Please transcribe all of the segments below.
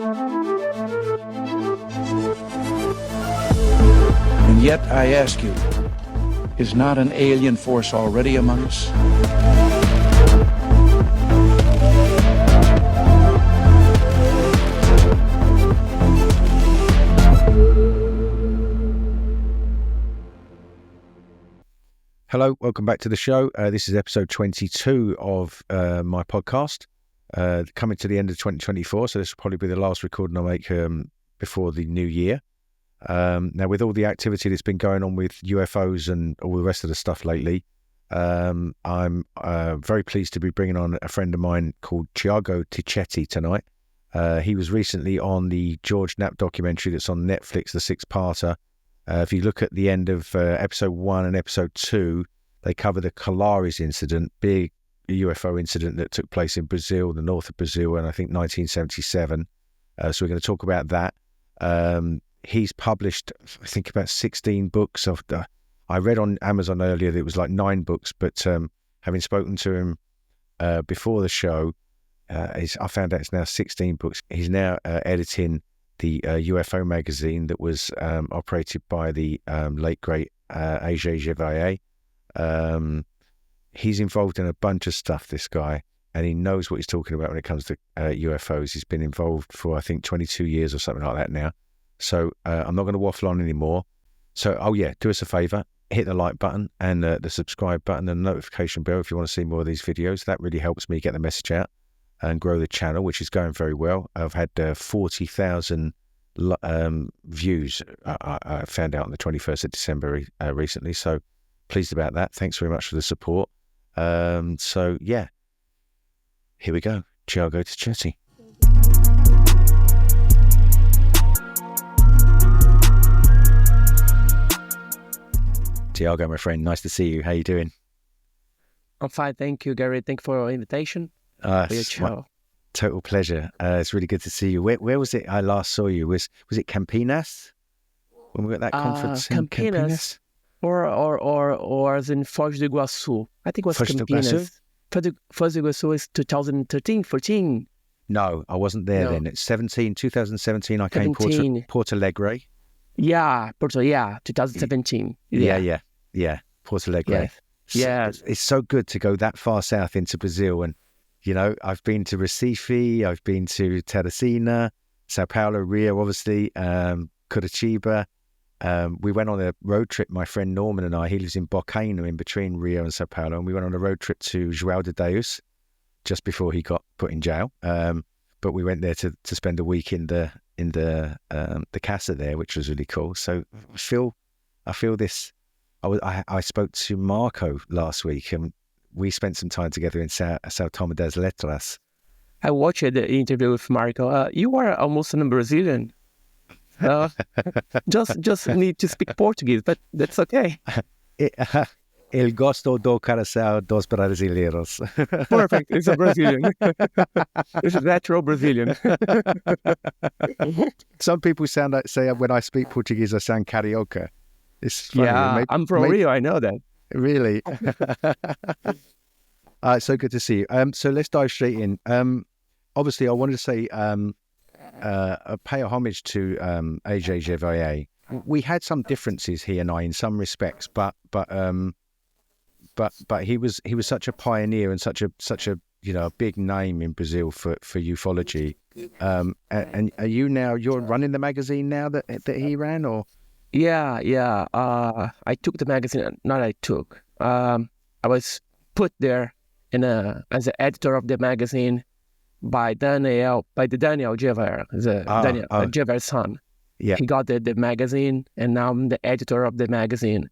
And yet I ask you, is not an alien force already among us? Hello, welcome back to the show. This is episode 22 of my podcast, coming to the end of 2024, so this will probably be the last recording I make before the new year. Now, with all the activity that's been going on with UFOs and all the rest of the stuff lately, I'm very pleased to be bringing on a friend of mine called Thiago Ticchetti tonight. He was recently on the George Knapp documentary that's on Netflix, the six-parter. If you look at the end of episode 1 and episode 2, they cover the COLARES incident, big UFO incident that took place in Brazil, the north of Brazil, in I think 1977. So we're going to talk about that. He's published, I think, about 16 books. I read on Amazon earlier that it was like 9 books, but having spoken to him before the show, I found out it's now 16 books. He's now editing the UFO magazine that was operated by the late, great AJ Géveillet. He's involved in a bunch of stuff, this guy, and he knows what he's talking about when it comes to UFOs. He's been involved for, I think, 22 years or something like that now. So I'm not going to waffle on anymore. So, do us a favour, hit the like button and the subscribe button and the notification bell if you want to see more of these videos. That really helps me get the message out and grow the channel, which is going very well. I've had 40,000 views, I found out on the 21st of December recently, so pleased about that. Thanks very much for the support. Here we go. Thiago Ticchetti. Thiago, my friend, nice to see you. How you doing? I'm fine, thank you, Gary. Thank you for your invitation. For your show. Total pleasure. It's really good to see you. Where was it I last saw you? Was it Campinas? When we were at that conference in Campinas? Or in Foz do Iguaçu. I think it was Campinas. Foz do Iguaçu is 2013, 14. No, I wasn't there then. It's 2017 I came Porto Alegre. Yeah, 2017. Yeah. Porto Alegre. Yeah. It's so good to go that far south into Brazil. And, you know, I've been to Recife, I've been to Teresina, Sao Paulo, Rio, obviously, Curitiba. We went on a road trip, my friend Norman and I. He lives in Bocaina, in between Rio and Sao Paulo. And we went on a road trip to João de Deus just before he got put in jail. But we went there to spend a week in the casa there, which was really cool. So I feel this. I spoke to Marco last week, and we spent some time together in Sao Tomé das Letras. I watched the interview with Marco. You are almost a Brazilian. Just need to speak Portuguese, but that's okay. El gosto do coração dos brasileiros. Perfect. It's a Brazilian. It's a natural Brazilian. Some people say when I speak Portuguese, I sound carioca. It's funny. Yeah, I'm from Rio. I know that. Really? So good to see you. So let's dive straight in. Obviously, I wanted to say pay a homage to AJ Géveillet. We had some differences, he and I, in some respects, but he was such a pioneer and such a a big name in Brazil for ufology. And are you're running the magazine now that he ran, or? Yeah. I took the magazine. Not I took. I was put there as an editor of the magazine by Daniel Géveard, Daniel Géveard's son. Yeah. He got the magazine, and now I'm the editor of the magazine.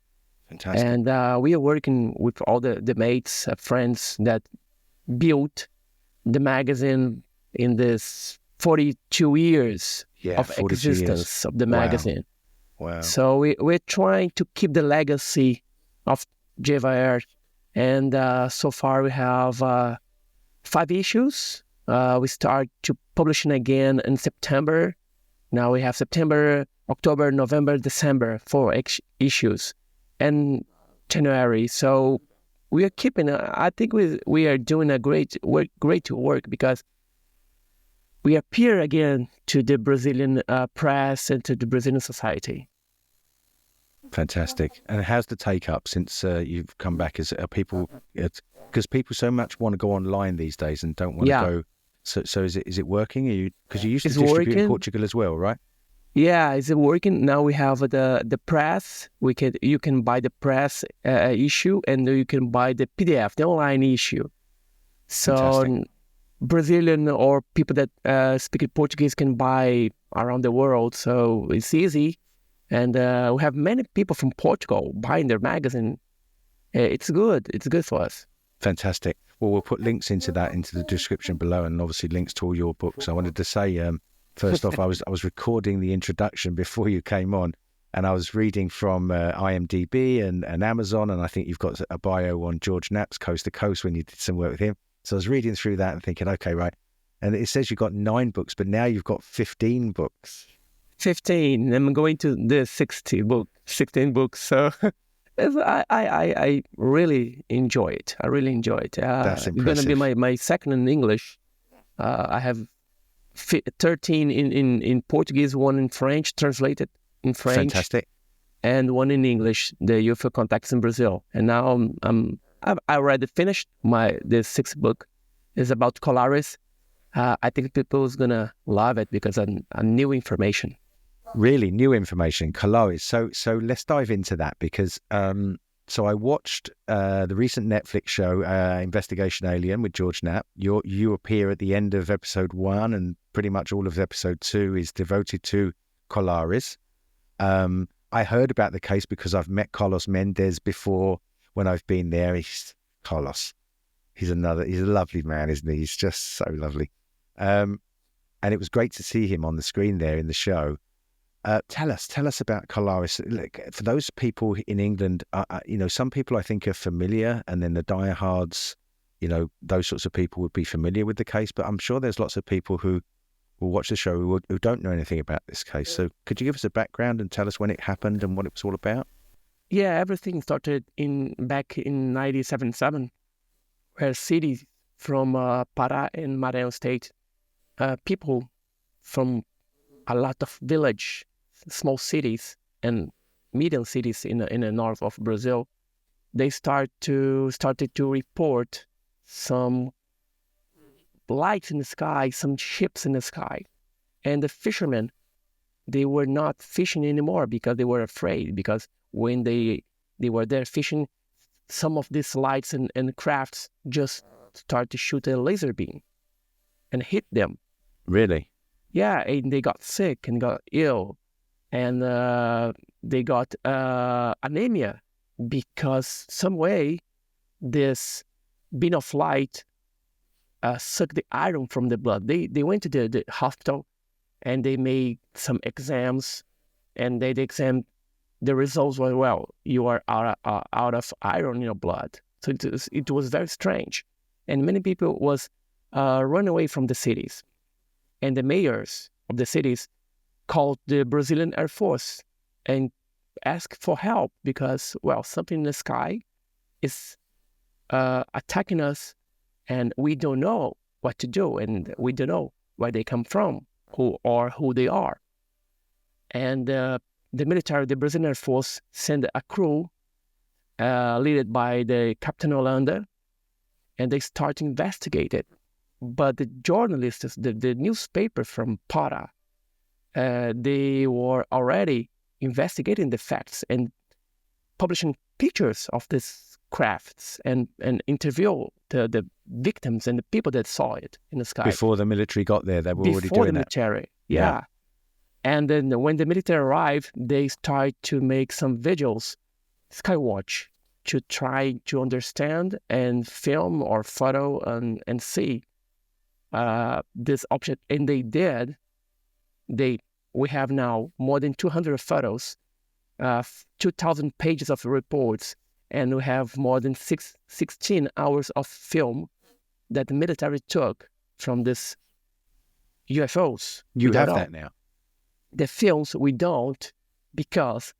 Fantastic. And we are working with all the mates, friends that built the magazine in this 42 years of existence of the magazine. Wow. So we're trying to keep the legacy of Gévaillet, and so far we have 5 issues. We start to publishing again in September. Now we have September, October, November, December, 4 issues, and January. So we are keeping. I think we are doing a great work because we appear again to the Brazilian press and to the Brazilian society. Fantastic. And how's the take up since you've come back? Are people, because people so much want to go online these days and don't want to go. So is it working? Because you used to distribute in Portugal as well, right? Yeah, is it working? Now we have the press. You can buy the press issue, and you can buy the PDF, the online issue. So Fantastic. Brazilian or people that speak Portuguese can buy around the world. So it's easy. And we have many people from Portugal buying their magazine. It's good. It's good for us. Fantastic. Well, we'll put links into the description below, and obviously links to all your books. I wanted to say, first off, I was recording the introduction before you came on, and I was reading from IMDb and Amazon, and I think you've got a bio on George Knapp's Coast to Coast when you did some work with him. So I was reading through that and thinking, okay, right. And it says you've got 9 books, but now you've got 15 books. 15. I'm going to the 16 books. So I really enjoy it. I really enjoy it. That's impressive. It's going to be my second in English. I have 13 in Portuguese, 1 in French, translated in French. Fantastic. And 1 in English, the UFO Contacts in Brazil. And now I already finished the 6th book. It's about COLARES. I think people is going to love it because of new information. Really new information, COLARES. So let's dive into that because so I watched the recent Netflix show Investigation Alien with George Knapp. You appear at the end of episode 1, and pretty much all of episode 2 is devoted to COLARES. I heard about the case because I've met Carlos Mendez before when I've been there. He's a lovely man, isn't he? He's just so lovely. And it was great to see him on the screen there in the show. Tell us about COLARES. Look, for those people in England, some people I think are familiar, and then the diehards, those sorts of people would be familiar with the case. But I'm sure there's lots of people who will watch the show who don't know anything about this case. So could you give us a background and tell us when it happened and what it was all about? Yeah, everything started back in 1977, where cities from Pará and Maranhão State, people from a lot of small cities and medium cities in the north of Brazil, they started to report some lights in the sky, some ships in the sky. And the fishermen, they were not fishing anymore because they were afraid, because when they were there fishing, some of these lights and crafts just started to shoot a laser beam and hit them. Really? Yeah, and they got sick and got ill, and they got anemia because some way this beam of light sucked the iron from the blood. They went to the hospital and they made some exams, and they examined. The results were, well, you are out of iron in your blood. So it was very strange, and many people was run away from the cities. And the mayors of the cities called the Brazilian Air Force and asked for help because, well, something in the sky is attacking us, and we don't know what to do, and we don't know where they come from, who they are. And the Brazilian Air Force, sent a crew led by the Captain Holanda, and they start to investigate it. But the journalists, the newspaper from Pará, they were already investigating the facts and publishing pictures of these crafts and interview the victims and the people that saw it in the sky. Before the military got there, they were already doing that. Before the military, yeah. And then when the military arrived, they started to make some vigils, skywatch, to try to understand and film or photo and see this object. And they did. We have now more than 200 photos, 2,000 pages of reports, and we have more than 16 hours of film that the military took from this UFOs. You have that now? The films we don't, because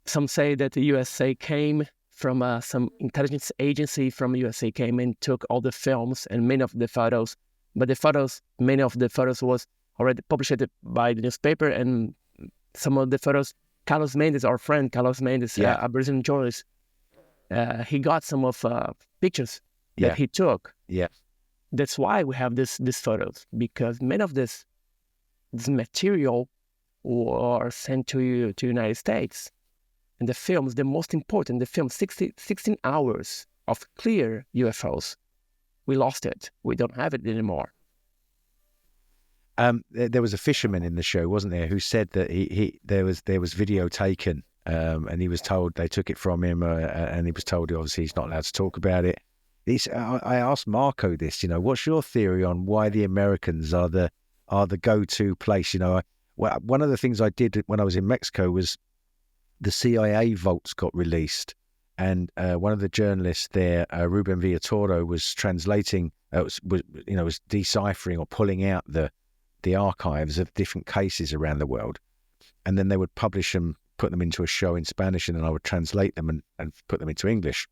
some say that the USA came from some intelligence agency from USA came and took all the films and many of the photos but the photos, many of the photos was already published by the newspaper, and some of the photos, Carlos Mendes, our friend Carlos Mendes, a Brazilian journalist, he got some of pictures that he took. Yeah. That's why we have these photos, because many of this material were sent to United States. And the films, the most important, the film, 16 hours of clear UFOs, we lost it. We don't have it anymore. There was a fisherman in the show, wasn't there, who said that there was video taken, and he was told they took it from him, and he was told obviously he's not allowed to talk about it. I asked Marco this, what's your theory on why the Americans are the go-to place? One of the things I did when I was in Mexico was the CIA vaults got released, and one of the journalists there, Ruben Villatoro, was translating, was deciphering or pulling out the archives of different cases around the world, and then they would publish them, put them into a show in Spanish, and then I would translate them and put them into English.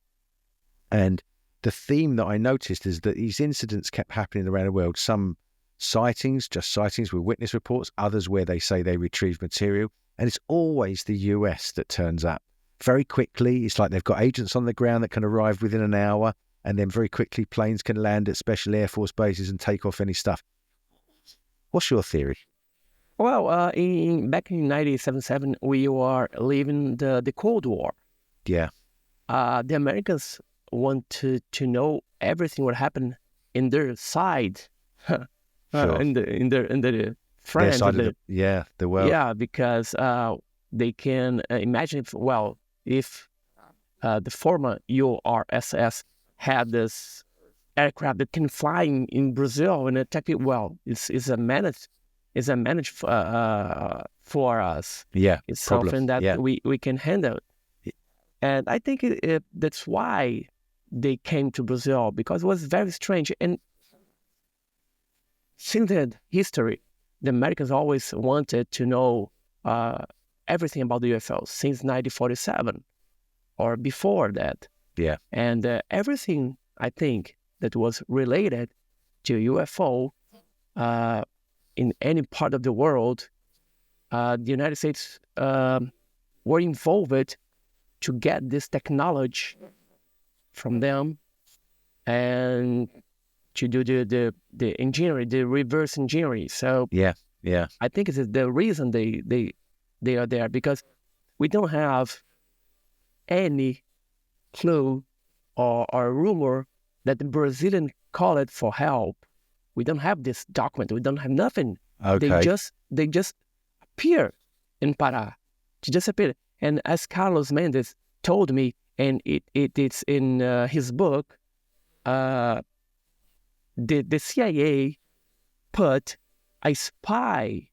And the theme that I noticed is that these incidents kept happening around the world. Some sightings, just sightings with witness reports, others where they say they retrieved material, and it's always the US that turns up very quickly. It's like they've got agents on the ground that can arrive within an hour, and then very quickly planes can land at special Air Force bases and take off any stuff. What's your theory? Well, back in 1977, we were living the Cold War. Yeah. The Americans want to know everything what happened in their side, Sure. in the friends, their side of the world. Yeah, because they can imagine if the former URSS had this aircraft that can fly in Brazil and attack it. It's a manage for us. Yeah, it's problem. Something that we can handle. And I think that's why they came to Brazil, because it was very strange. And since the history, the Americans always wanted to know everything about the UFOs since 1947 or before that. Yeah. And everything, I think, that was related to UFO in any part of the world, the United States were involved to get this technology from them and to do the engineering, the reverse engineering. So yeah, I think it's the reason they are there, because we don't have any clue or rumor that the Brazilian called for help. We don't have this document. We don't have nothing. Okay. They just appear in Pará. They just appear. And as Carlos Mendes told me, and it's in his book, the CIA put a spy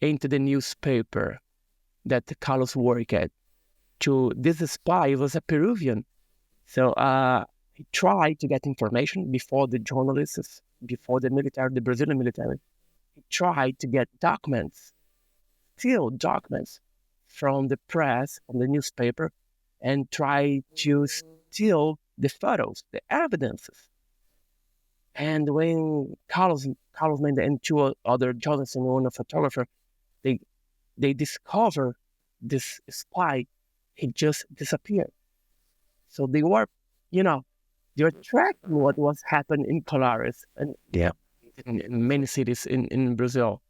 into the newspaper that Carlos worked at. This spy was a Peruvian. So he tried to get information before the journalists, before the military, the Brazilian military. He tried to get documents, steal documents from the press, from the newspaper, and try to steal the photos, the evidences. And when Carlos Mendes and two other journalists and one photographer, they discover this spy, he just disappeared. So they were, they're tracking what was happening in Colares and in many cities in Brazil.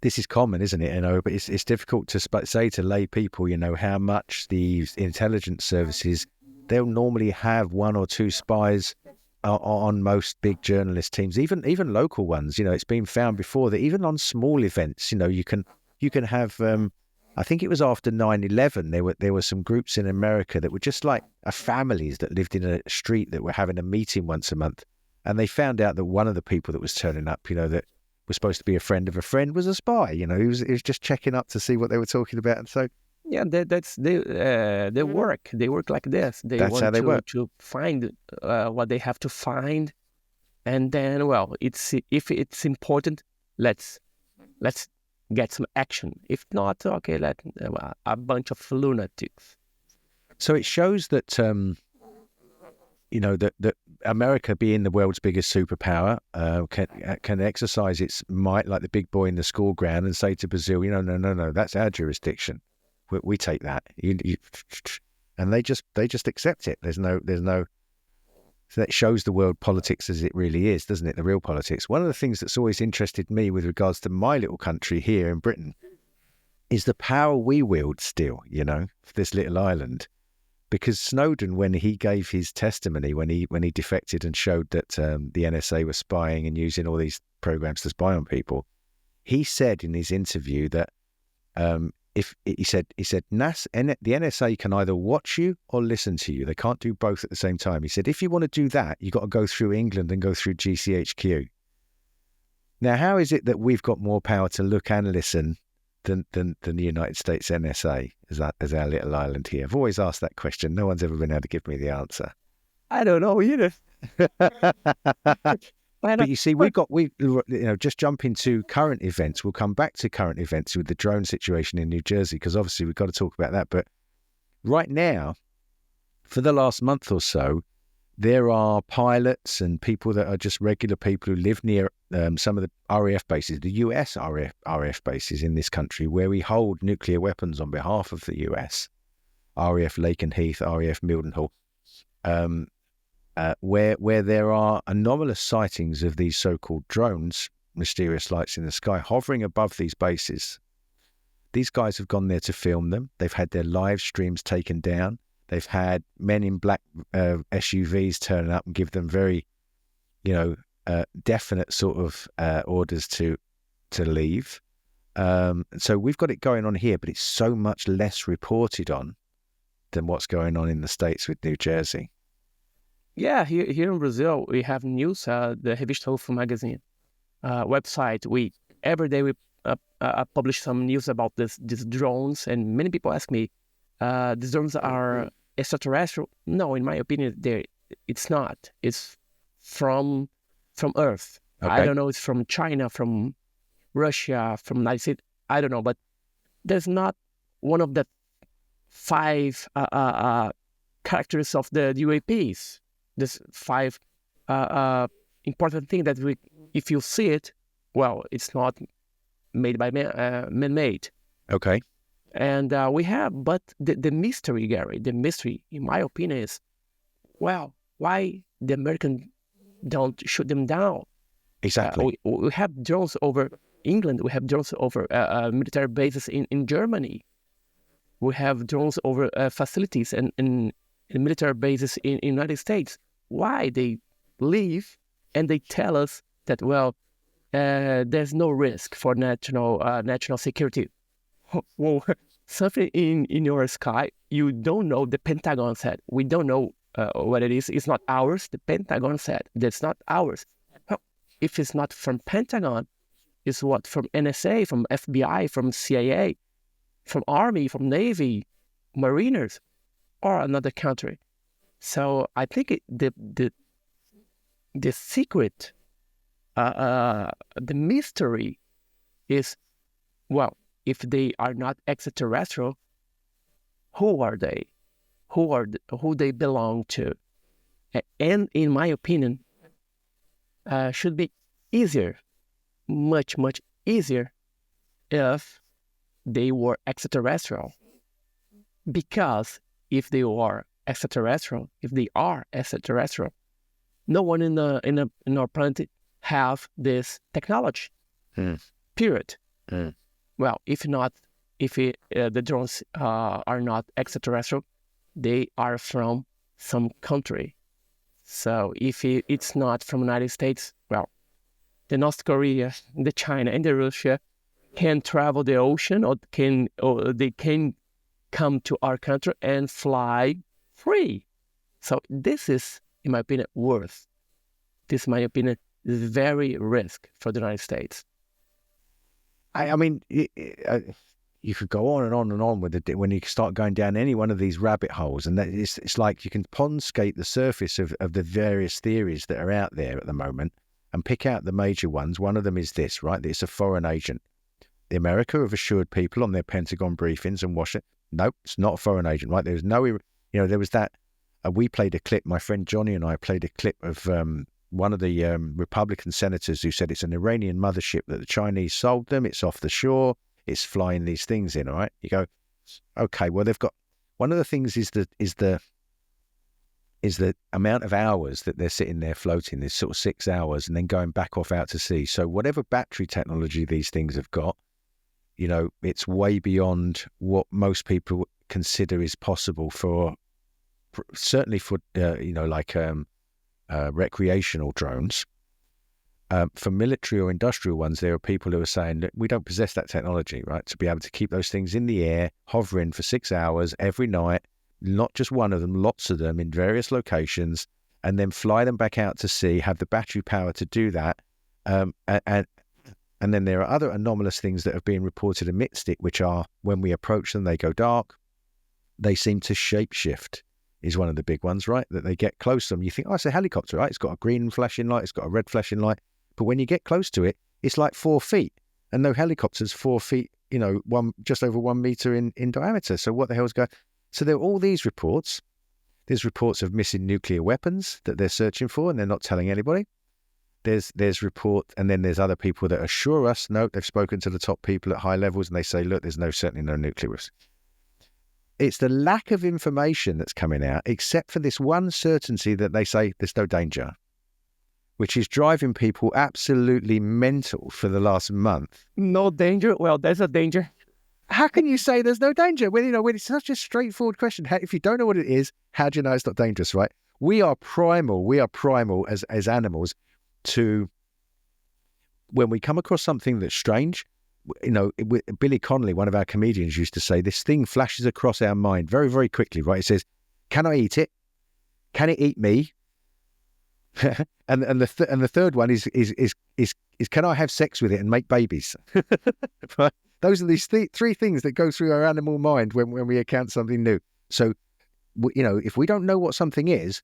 This is common, isn't it? But it's difficult to say to lay people, how much these intelligence services, they'll normally have one or two spies on most big journalist teams, even local ones. It's been found before that even on small events, you can have. I think it was after 9/11, there were some groups in America that were just like families that lived in a street that were having a meeting once a month, and they found out that one of the people that was turning up, that was supposed to be a friend of a friend, was a spy. He was just checking up to see what they were talking about, and so that's they work. They work like this. That's how they work. To find what they have to find, and then if it's important, let's get some action. If not, okay, let a bunch of lunatics. So it shows that that America, being the world's biggest superpower, can exercise its might like the big boy in the school ground and say to Brazil, no, that's our jurisdiction. We take that, and they just accept it. There's no. So that shows the world politics as it really is, doesn't it? The real politics. One of the things that's always interested me with regards to my little country here in Britain is the power we wield still, for this little island. Because Snowden, when he gave his testimony, when he defected and showed that the NSA was spying and using all these programs to spy on people, he said in his interview that he said the NSA can either watch you or listen to you. They can't do both at the same time. He said, if you want to do that, you've got to go through England and go through GCHQ. Now, how is it that we've got more power to look and listen than the United States NSA as our little island here? I've always asked that question. No one's ever been able to give me the answer. I don't know either. But you see, just jump into current events. We'll come back to current events with the drone situation in New Jersey, because obviously we've got to talk about that. But right now, for the last month or so, there are pilots and people that are just regular people who live near some of the RAF bases, the US RAF bases in this country, where we hold nuclear weapons on behalf of the US, RAF Lakenheath, RAF Mildenhall, where there are anomalous sightings of these so-called drones, mysterious lights in the sky, hovering above these bases. These guys have gone there to film them. They've had their live streams taken down. They've had men in black SUVs turn up and give them very, definite sort of orders to leave. So we've got it going on here, but it's so much less reported on than what's going on in the States with New Jersey. Yeah, here in Brazil, we have news, the Revista UFO magazine website. Every day we publish some news about these drones, and many people ask me, these drones are extraterrestrial? No, in my opinion, it's not. It's from Earth. Okay. I don't know. It's from China, from Russia, from United States. I don't know, but there's not one of the 5 characteristics of the UAPs. There's 5 important things that if you see it, well, it's not made by man-made. Okay. And we have, but the mystery, Gary, in my opinion, is, well, why the Americans don't shoot them down? Exactly. We have drones over England. We have drones over military bases in Germany. We have drones over facilities and military bases in the United States. Why they leave and they tell us that, well, there's no risk for national security. Well, something in your sky, you don't know. The Pentagon said, we don't know what it is. It's not ours. The Pentagon said, that's not ours. If it's not from Pentagon, it's what? From NSA, from FBI, from CIA, from Army, from Navy, Mariners, or another country. So I think the secret, the mystery is, well, if they are not extraterrestrial, who are they? Who they belong to? And in my opinion, should be easier, much easier, if they were extraterrestrial. Because if they are extraterrestrial, no one in our planet have this technology. Period. Well, if the drones are not extraterrestrial, they are from some country. So if it's not from the United States, well, the North Korea, the China, and the Russia can travel the ocean, or they can come to our country and fly free. So this is, in my opinion, This, in my opinion, is very risk for the United States. I mean, you could go on and on and on with it when you start going down any one of these rabbit holes, and it's like you can ponscate the surface of the various theories that are out there at the moment and pick out the major ones. One of them is this, right? It's a foreign agent. The America have assured people on their Pentagon briefings and Washington, nope, it's not a foreign agent, right? There's no, there was that we played a clip, my friend Johnny and I played a clip of one of the Republican senators who said it's an Iranian mothership that the Chinese sold them. It's off the shore. It's flying these things in, all right? You go, okay, well, they've got, one of the things is the amount of hours that they're sitting there floating, this sort of 6 hours, and then going back off out to sea. So whatever battery technology these things have got, you know, it's way beyond what most people consider is possible for, certainly for, you know, like recreational drones. For military or industrial ones, there are people who are saying that we don't possess that technology, right? To be able to keep those things in the air, hovering for 6 hours every night, not just one of them, lots of them in various locations, and then fly them back out to sea, have the battery power to do that. And then there are other anomalous things that have been reported amidst it, which are when we approach them, they go dark. They seem to shapeshift is one of the big ones, right? That they get close to them. You think, oh, it's a helicopter, right? It's got a green flashing light. It's got a red flashing light. But when you get close to it, it's like 4 feet. And no helicopter's 4 feet, you know, just over 1 meter in diameter. So what the hell's going on? So there are all these reports. There's reports of missing nuclear weapons that they're searching for and they're not telling anybody. There's report, and then there's other people that assure us, no, they've spoken to the top people at high levels and they say, look, there's certainly no nuclear risk. It's the lack of information that's coming out, except for this one certainty that they say there's no danger, which is driving people absolutely mental for the last month. No danger? Well, there's a danger. How can you say there's no danger when, you know, when it's such a straightforward question? If you don't know what it is, how do you know it's not dangerous, right? We are primal as animals to, when we come across something that's strange, you know, Billy Connolly, one of our comedians, used to say, this thing flashes across our mind very, very quickly, right? It says, can I eat it? Can it eat me? and the third one is can I have sex with it and make babies? Right? Those are these three things that go through our animal mind when we account something new. So, you know, if we don't know what something is,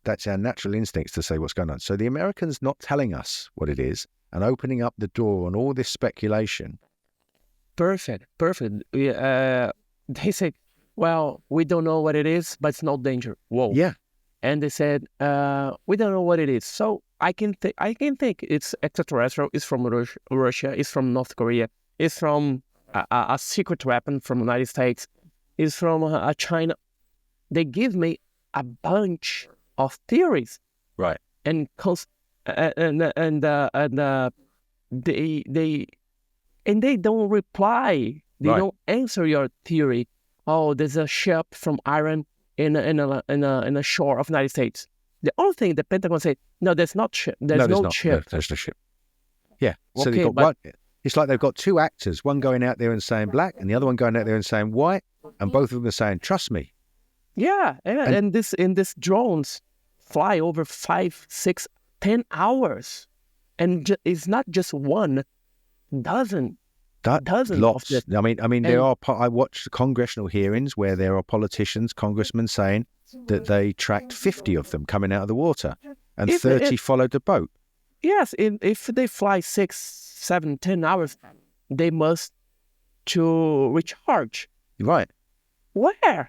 that's our natural instincts to say what's going on. So the Americans not telling us what it is and opening up the door on all this speculation. Perfect. They said, well, we don't know what it is, but it's no danger. Whoa. Yeah. And they said, we don't know what it is. So I can think it's extraterrestrial, it's from Russia, it's from North Korea, it's from a secret weapon from the United States, it's from China. They give me a bunch of theories, right? And they don't reply. They don't answer your theory. Oh, there's a ship from Iran in a shore of the United States. The only thing the Pentagon said, no, there's not ship. There's no ship. There's no ship. Yeah. So okay, they've got one. It's like they've got two actors, one going out there and saying black, and the other one going out there and saying white, and both of them are saying, "Trust me." Yeah, and this drones fly over 5, 6, 10 hours, and it's not just one, dozens. Lots. I mean, there are. I watched congressional hearings where there are politicians, congressmen saying that they tracked 50 of them coming out of the water, and 30 followed the boat. Yes, if they fly 6, 7, 10 hours, they must to recharge. Right. Where?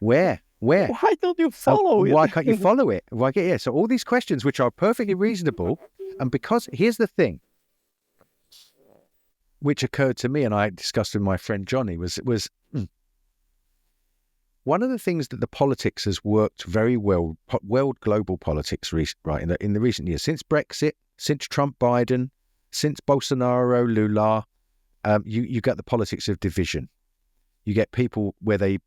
Why don't you follow it? Why can't you follow it? So all these questions, which are perfectly reasonable, and because here's the thing, which occurred to me, and I discussed with my friend Johnny, was one of the things that the politics has worked very well, world global politics, right, in the recent years, since Brexit, since Trump, Biden, since Bolsonaro, Lula, you get the politics of division. You get people where they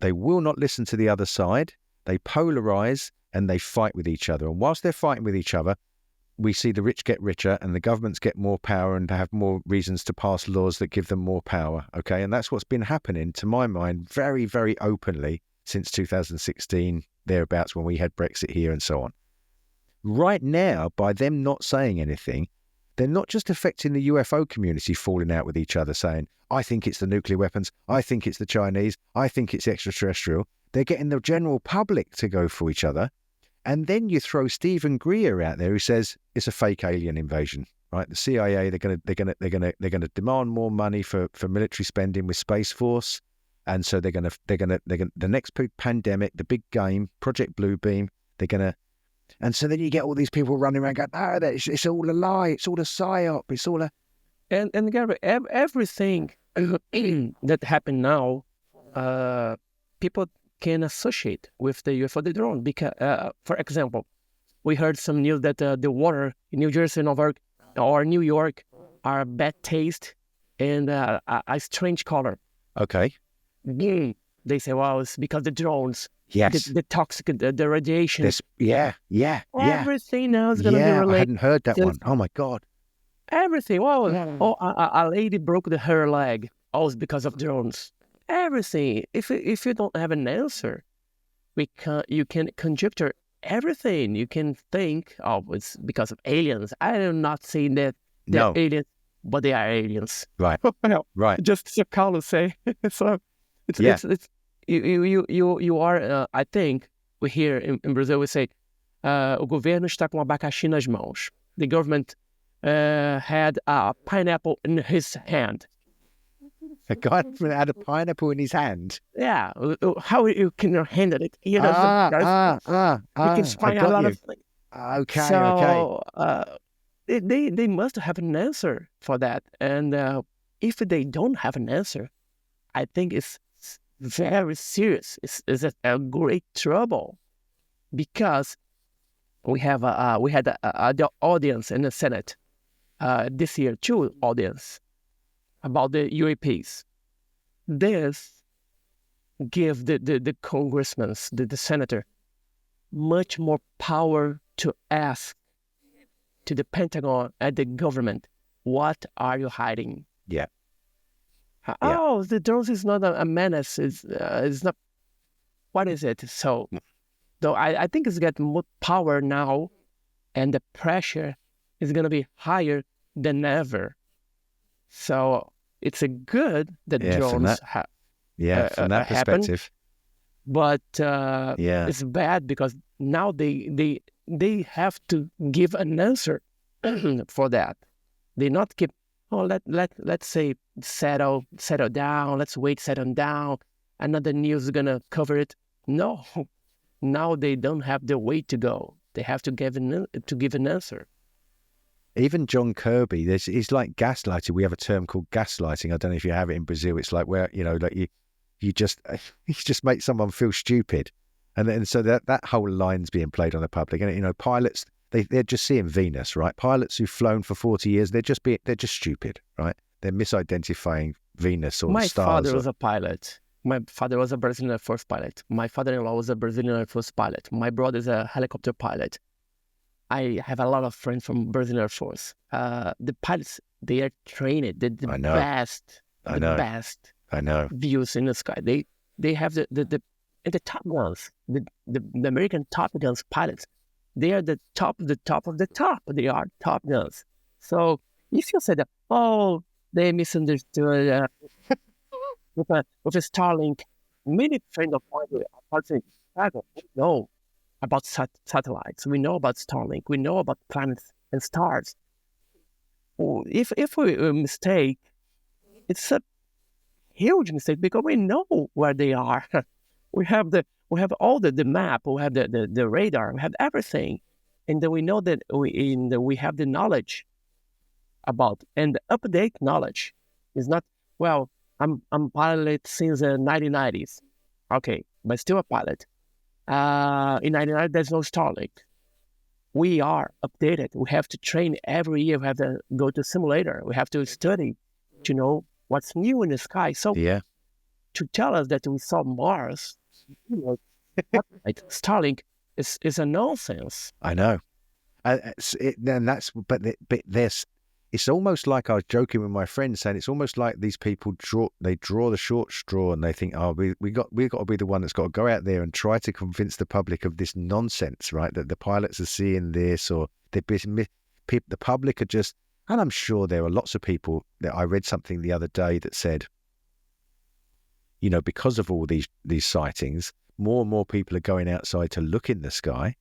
will not listen to the other side. They polarize and they fight with each other. And whilst they're fighting with each other, we see the rich get richer and the governments get more power and have more reasons to pass laws that give them more power. Okay. And that's what's been happening, to my mind, very, very openly since 2016, thereabouts, when we had Brexit here and so on. Right now, by them not saying anything, they're not just affecting the UFO community falling out with each other saying, I think it's the nuclear weapons, I think it's the Chinese, I think it's extraterrestrial. They're getting the general public to go for each other. And then you throw Stephen Greer out there who says it's a fake alien invasion, right? The CIA, they're going to demand more money for military spending with Space Force. And so they're gonna the next big pandemic, the big game, Project Bluebeam, they're gonna. And so then you get all these people running around going, "Oh, it's all a lie. It's all a psyop. It's all a..." And Gary, everything that happened now, people can associate with the UFO, the drone. Because, for example, we heard some news that the water in New Jersey, or New York are bad taste and a strange color. Okay. They say, well, it's because the drones, Yes. the toxic, the radiation. Yeah. Everything now is going to be related. I hadn't heard that one. Oh my God. Everything. Well, a lady broke her leg. Oh, it's because of drones. Everything. If you don't have an answer, you can conjecture everything. You can think, oh, it's because of aliens. I am not saying that they're aliens, but they are aliens. Right. Right. Just as Carlos say. So it's you are. I think we here in Brazil we say, o governo está com abacaxi nas mãos. The government had a pineapple in his hand. A guy had a pineapple in his hand. Yeah, how you can handle it? You know, you can find a lot of things. Okay. They must have an answer for that, and if they don't have an answer, I think it's very serious. It's a great trouble, because we had the audience in the Senate this year, 2 audience about the UAPs. This give the congressmen, the senator, much more power to ask to the Pentagon and the government, what are you hiding? Yeah. Oh, the drones is not a menace. It's not. What is it? So, though I think it's got more power now, and the pressure is going to be higher than ever. So it's a good that drones from that perspective. But it's bad because now they have to give an answer for that. They not keep, let's say settle down, let's wait, settle down, another news is gonna cover it. No. Now they don't have the way to go. They have to give an answer. Even John Kirby, it's like gaslighting. We have a term called gaslighting. I don't know if you have it in Brazil. It's like where, like you just make someone feel stupid. And so that whole line's being played on the public. And, pilots, they're just seeing Venus, right? Pilots who've flown for 40 years, they're just stupid, right? They're misidentifying Venus or My stars. My father was a pilot. My father was a Brazilian Air Force pilot. My father-in-law was a Brazilian Air Force pilot. My brother is a helicopter pilot. I have a lot of friends from Brazilian Air Force. The pilots, they are trained. The best views in the sky. They have the top guns, the American top guns pilots. They are the top of the top of the top. They are top guns. So if you say that, they misunderstood with a Starlink, many friends of mine are saying, Thiago, we know about satellites. We know about Starlink. We know about planets and stars. If we mistake, it's a huge mistake because we know where they are. We have all the map. We have the radar. We have everything, and then we know that we have the knowledge about, and the update knowledge is not, well, I'm pilot since the 1990s. Okay, but still a pilot. In 1999, there's no Starlink. We are updated. We have to train every year. We have to go to simulator. We have to study to know what's new in the sky. So to tell us that we saw Mars, Starlink is a nonsense. I know. It's almost like, I was joking with my friend saying, it's almost like these people draw the short straw, and they think, we got to be the one that's got to go out there and try to convince the public of this nonsense, right? That the pilots are seeing this, or the public are just, and I'm sure there are lots of people that I read something the other day that said, because of all these sightings, more and more people are going outside to look in the sky.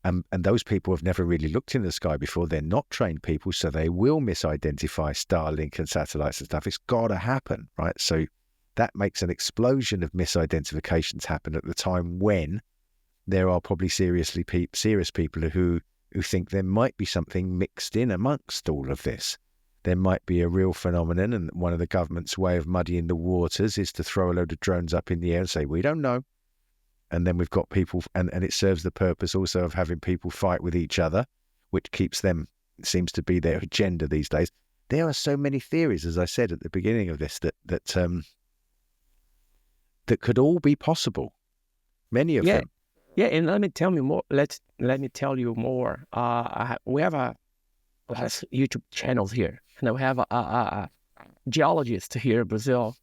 And those people have never really looked in the sky before. They're not trained people, so they will misidentify Starlink and satellites and stuff. It's got to happen, right? So that makes an explosion of misidentifications happen at the time when there are probably serious people who think there might be something mixed in amongst all of this. There might be a real phenomenon, and one of the government's way of muddying the waters is to throw a load of drones up in the air and say, we don't know. And then we've got people, and it serves the purpose also of having people fight with each other, which keeps them, it seems to be their agenda these days. There are so many theories, as I said at the beginning of this, that could all be possible. Many of them. Yeah, and let me tell you more. Let me tell you more. We have a YouTube channels here, and we have a geologist here in Brazil.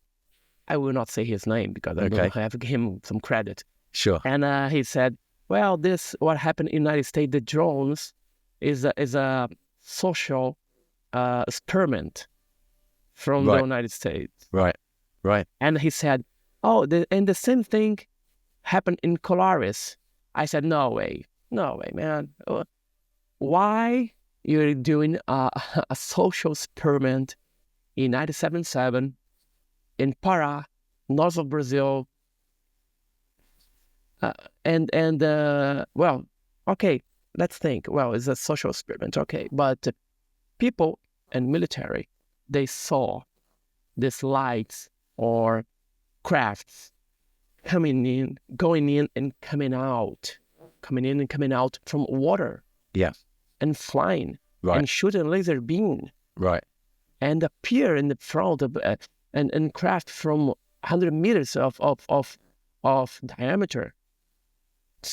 I will not say his name because I don't have to give him some credit. Sure. And he said, well, what happened in the United States, the drones is a social experiment from the United States. Right. And he said, and the same thing happened in COLARES. I said, no way, man. Why you're doing a social experiment in 97.7 in Pará, north of Brazil? Well, okay, let's think. Well, it's a social experiment, okay. But people and military, they saw these lights or crafts coming in, going in and coming out, coming in and coming out from water. Yeah. And flying. Right. And shooting laser beam. Right. And appear in the front of and craft from 100 meters of diameter.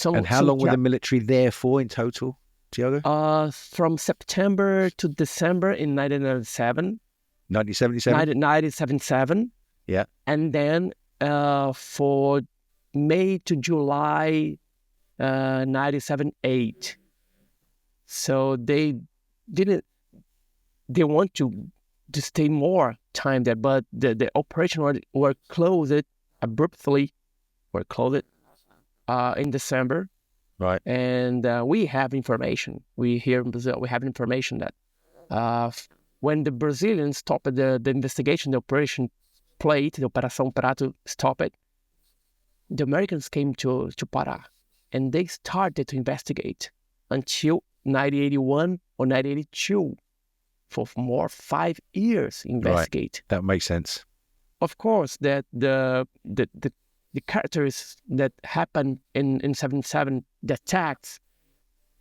And how long were the military there for in total, Thiago? From September to December in 1997. 1977? 1977. Yeah. And then for May to July 97-8. So they want to stay more time there, but the operation were closed abruptly, in December. Right. And we have information. We here in Brazil, we have information that when the Brazilians stopped the investigation, the operation plate, the Operação Prato stopped it, the Americans came to Pará, and they started to investigate until 1981 or 1982 for more 5 years investigate. Right. That makes sense. Of course, that the characters that happened in 77, the attacks,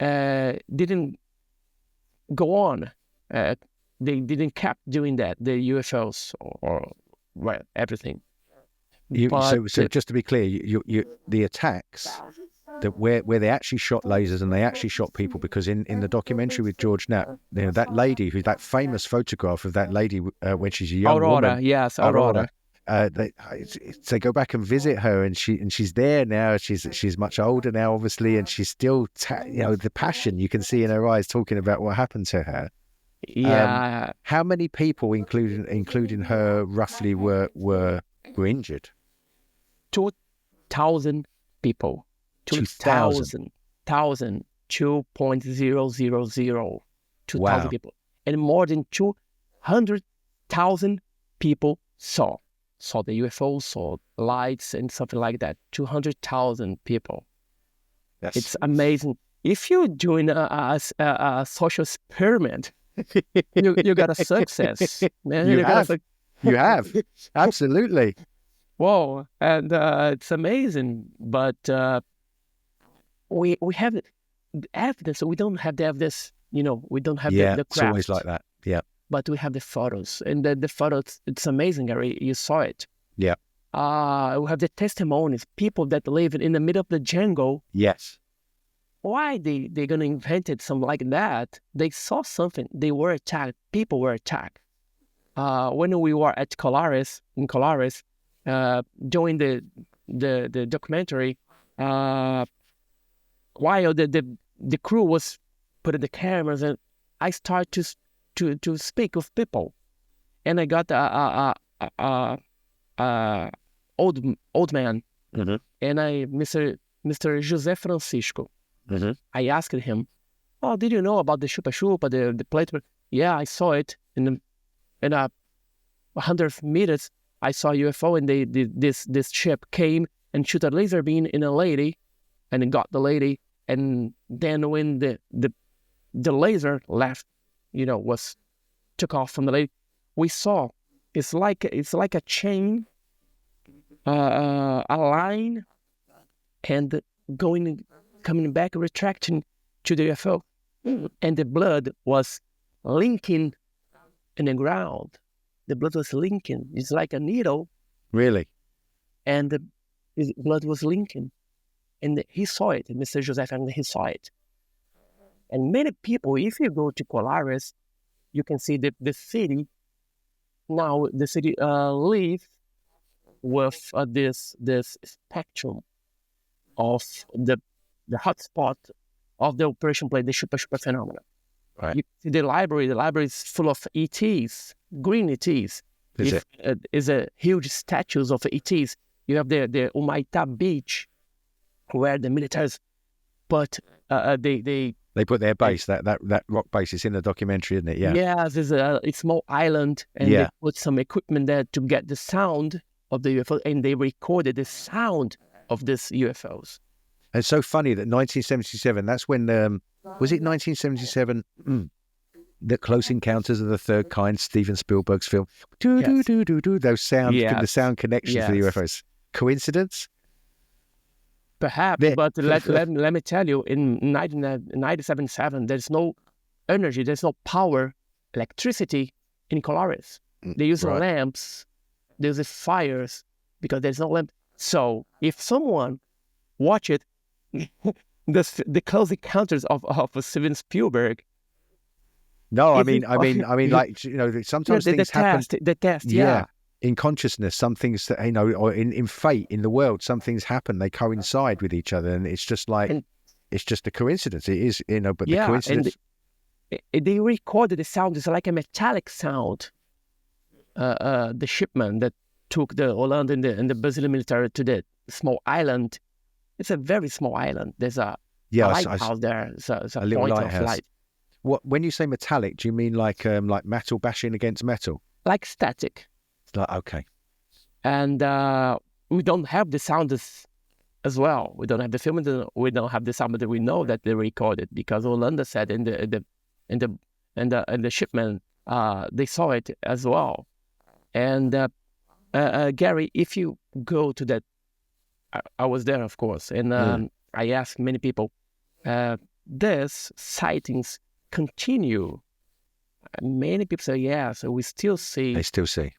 didn't go on. They didn't keep doing that. The UFOs or everything. So just to be clear, the attacks that where they actually shot lasers and they actually shot people, because in the documentary with George Knapp, that lady that famous photograph of that lady when she's a young woman. Yes, Aurora. They go back and visit her, and she's there now. She's much older now, obviously, and she's still the passion you can see in her eyes talking about what happened to her. Yeah. How many people, including her, roughly were injured? 2,000 people. 2,000. 2.000. 2,000 people. And more than 200,000 people saw the UFOs, saw lights and something like that. 200,000 people. It's amazing. If you're doing a social experiment, you got a success, man. You have. Absolutely. Whoa. And it's amazing. But we have the evidence. We don't have the evidence, we don't have the craft. It's always like that. Yeah. But we have the photos. And the photos, it's amazing, Gary. You saw it. Yeah. We have the testimonies, people that live in the middle of the jungle. Yes. Why they're going to invent it something like that? They saw something. They were attacked. People were attacked. When we were at COLARES, doing the documentary, while the crew was putting the cameras, and I started to speak with people, and I got old man, mm-hmm. and Mr. José Francisco. Mm-hmm. I asked him, "Oh, did you know about the chupa-chupa, the plate?" Yeah, I saw it in 100 meters I saw a UFO, and this ship came and shoot a laser beam in a lady, and it got the lady. And then when the laser left, took off from the lady, we saw it's like a chain, a line, and coming back, retracting to the UFO, and the blood was linking in the ground. The blood was linking. It's like a needle. Really? And his blood was linking. And he saw it, Mr. Joseph, and he saw it. And many people, if you go to Colares, you can see the city. Now the city live with this spectrum of the hotspot of the operation play, the super phenomena. Right. You see the library is full of ETs, green ETs. Is a huge statues of ETs. You have the Humaitá beach, where the militaries put they put their base, that rock base is in the documentary, isn't it? Yeah. Yeah, there's a small island, and they put some equipment there to get the sound of the UFO, and they recorded the sound of these UFOs. And it's so funny that 1977, that's when, was it 1977? The Close Encounters of the Third Kind, Steven Spielberg's film. Those sounds, the sound connections to the UFOs. Coincidence? Perhaps, but let me tell you, in 1977, there's no energy, there's no power, electricity in Colares. They use lamps, they use fires, because there's no lamp. So if someone watch it, the Close Encounters of Steven Spielberg. No, I mean, like, sometimes things happen. The test, yeah. In consciousness, some things that, or in fate, in the world, some things happen, they coincide with each other, and it's just like, it's just a coincidence. It is, but the coincidence. And they recorded the sound. It's like a metallic sound. The shipment that took the Holland and the Brazilian military to the small island. It's a very small island. There's a lighthouse there. It's a little point lighthouse. Of light. What, when you say metallic, do you mean like metal bashing against metal? Like static. It's like, okay. And we don't have the sound as well. We don't have the film. We don't have the sound, but we know that they recorded, because Hollanda said in the shipment they saw it as well. And Gary, if you go to that, I was there, of course, and I asked many people, this sightings continue? Many people say, yeah, so we still see. They still see.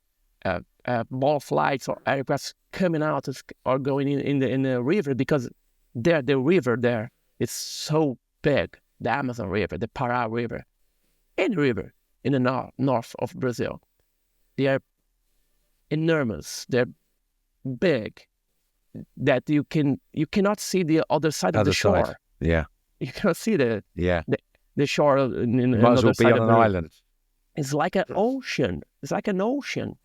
Ball flights or aircrafts coming out or going in the river, because the river there is so big. The Amazon River, the Pará River, any river in the north of Brazil, they are enormous. They're big, that you cannot see the other side of the shore. Side. Yeah, you cannot see the shore. Might as well be on an island. It's like an ocean. It's like an ocean.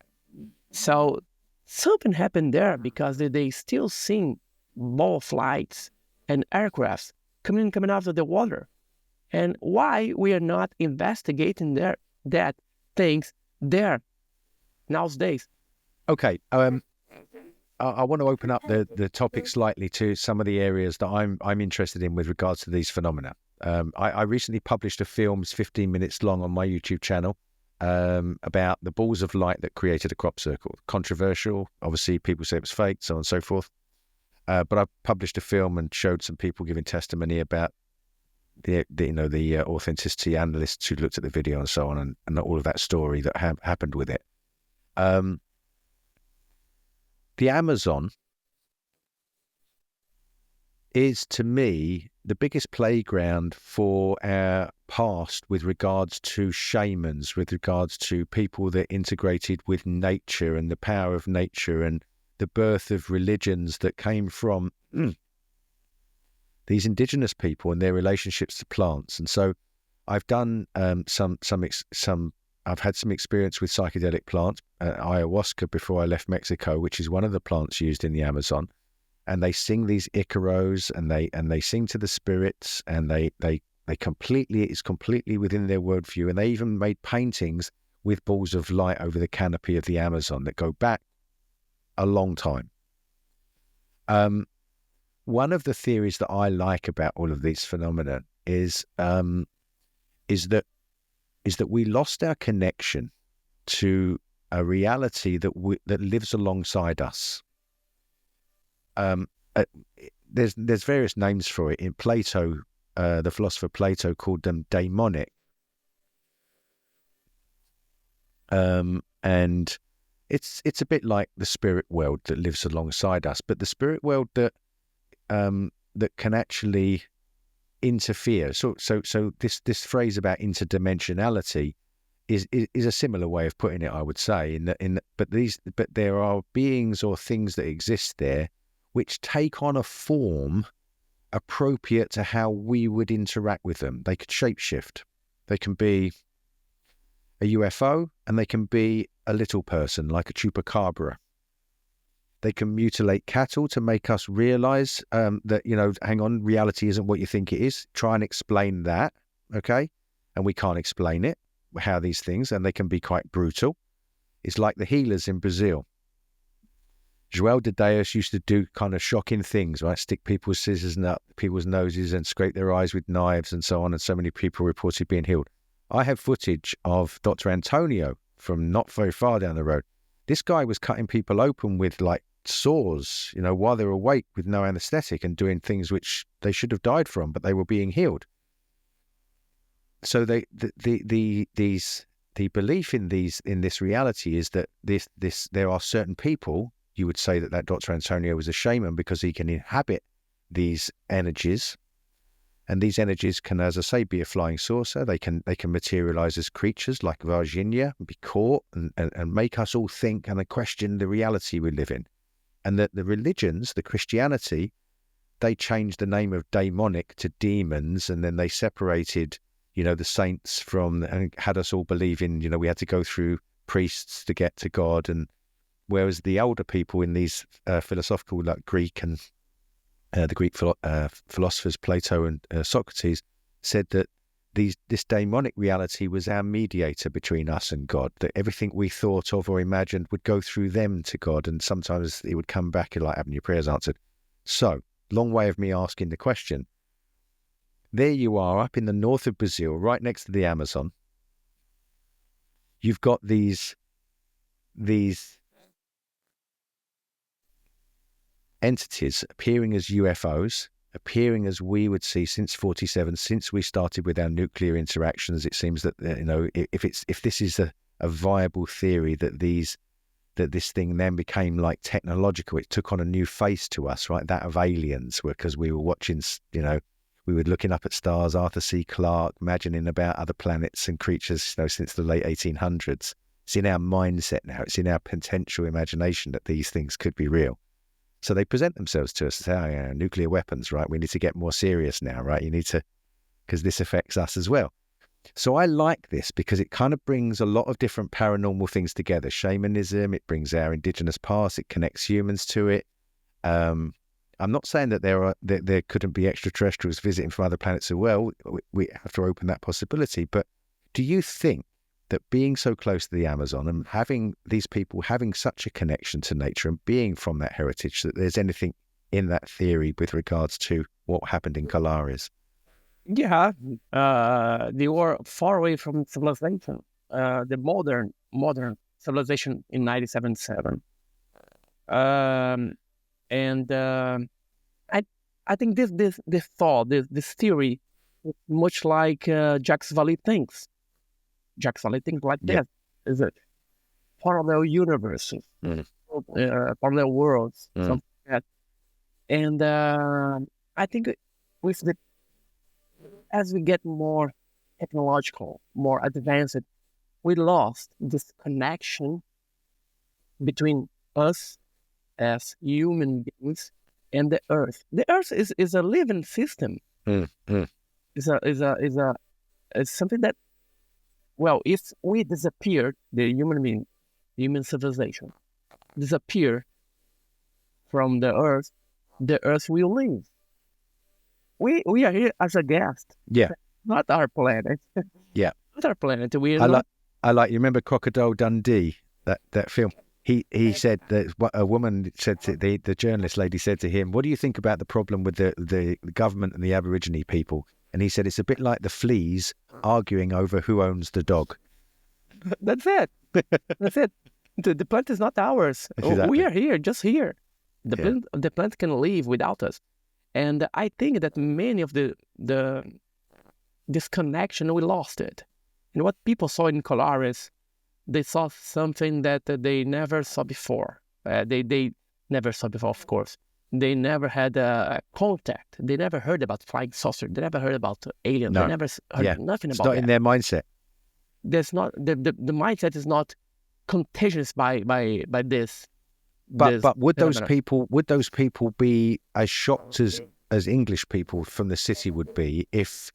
So something happened there, because they still see ball flights and aircrafts coming out of the water. And why we are not investigating that things there nowadays? Okay. I want to open up the topic slightly to some of the areas that I'm interested in with regards to these phenomena. I recently published a film, it's 15 minutes long, on my YouTube channel, about the balls of light that created a crop circle. Controversial, obviously, people say it was fake, so on and so forth. But I published a film and showed some people giving testimony about the authenticity, analysts who looked at the video and so on, and all of that story that happened with it. The Amazon is, to me, the biggest playground for our past with regards to shamans, with regards to people that integrated with nature and the power of nature and the birth of religions that came from these indigenous people and their relationships to plants. And so I've done I've had some experience with psychedelic plants, ayahuasca, before I left Mexico, which is one of the plants used in the Amazon. And they sing these icaros, and they sing to the spirits, and it's completely within their worldview. And they even made paintings with balls of light over the canopy of the Amazon that go back a long time. One of the theories that I like about all of these phenomena is that we lost our connection to a reality that lives alongside us. There's various names for it. In Plato, the philosopher Plato called them daimonic. And it's a bit like the spirit world that lives alongside us, but the spirit world that can actually interfere. So this phrase about interdimensionality is a similar way of putting it, I would say. But there are beings or things that exist there which take on a form appropriate to how we would interact with them. They could shapeshift. They can be a UFO, and they can be a little person like a chupacabra. They can mutilate cattle to make us realize that, hang on, reality isn't what you think it is. Try and explain that, okay? And we can't explain it, how these things, and they can be quite brutal. It's like the healers in Brazil. João de Deus used to do kind of shocking things, right? Stick people's scissors up people's noses and scrape their eyes with knives and so on, and so many people reported being healed. I have footage of Dr. Antonio from not very far down the road. This guy was cutting people open with like saws, while they were awake with no anesthetic and doing things which they should have died from, but they were being healed. So the belief in this reality is that there are certain people. You would say that Dr. Antonio was a shaman because he can inhabit these energies. And these energies can, as I say, be a flying saucer. They can materialize as creatures like Virginia, and be caught and make us all think and question the reality we live in. And that the religions, the Christianity, they changed the name of daimonic to demons, and then they separated, the saints from, and had us all believing, we had to go through priests to get to God. And whereas the older people in these philosophical, like Greek and the Greek philosophers Plato and Socrates, said that this daimonic reality was our mediator between us and God, that everything we thought of or imagined would go through them to God, and sometimes it would come back like having your prayers answered. So, long way of me asking the question. There you are up in the north of Brazil, right next to the Amazon. You've got these entities appearing as UFOs, appearing as we would see since 47, since we started with our nuclear interactions. It seems that if this is a viable theory that this thing then became like technological, it took on a new face to us, right? That of aliens, because we were watching, we were looking up at stars, Arthur C. Clarke, imagining about other planets and creatures, since the late 1800s. It's in our mindset now. It's in our potential imagination that these things could be real. So they present themselves to us as, nuclear weapons, right? We need to get more serious now, right? You need to, because this affects us as well. So I like this because it kind of brings a lot of different paranormal things together. Shamanism, it brings our indigenous past, it connects humans to it. I'm not saying that there couldn't be extraterrestrials visiting from other planets as well. We have to open that possibility. But do you think that being so close to the Amazon and having these people having such a connection to nature and being from that heritage, that there's anything in that theory with regards to what happened in Colares? Yeah, they were far away from civilization, the modern civilization in 1977. I think this thought, this theory, is much like Gévaillet thinks. Gévaillet thinks like that. Is it parallel universes, parallel worlds, something like that. And I think as we get more technological, more advanced, we lost this connection between us as human beings and the Earth. The Earth is a living system. Is something that, well, if we disappear, the human civilization disappear from the Earth will leave. We are here as a guest. Yeah. Not our planet. Yeah. Not our planet. I like, you remember Crocodile Dundee, that film? he said that a woman said to the journalist lady said to him, "What do you think about the problem with the government and the Aborigine people?" And he said, "It's a bit like the fleas arguing over who owns the dog." That's it. That's it. The plant is not ours. Exactly. We are here, just here. The plant can live without us. And I think that many of this connection, we lost it. And what people saw in Colares, they saw something that they never saw before. They never saw before, of course. They never had contact. They never heard about flying saucer. They never heard about aliens. No. They never heard nothing It's about not that. in their mindset. There's not the mindset is not contagious by this. But would those phenomenon. people be as shocked as English people from the city would be if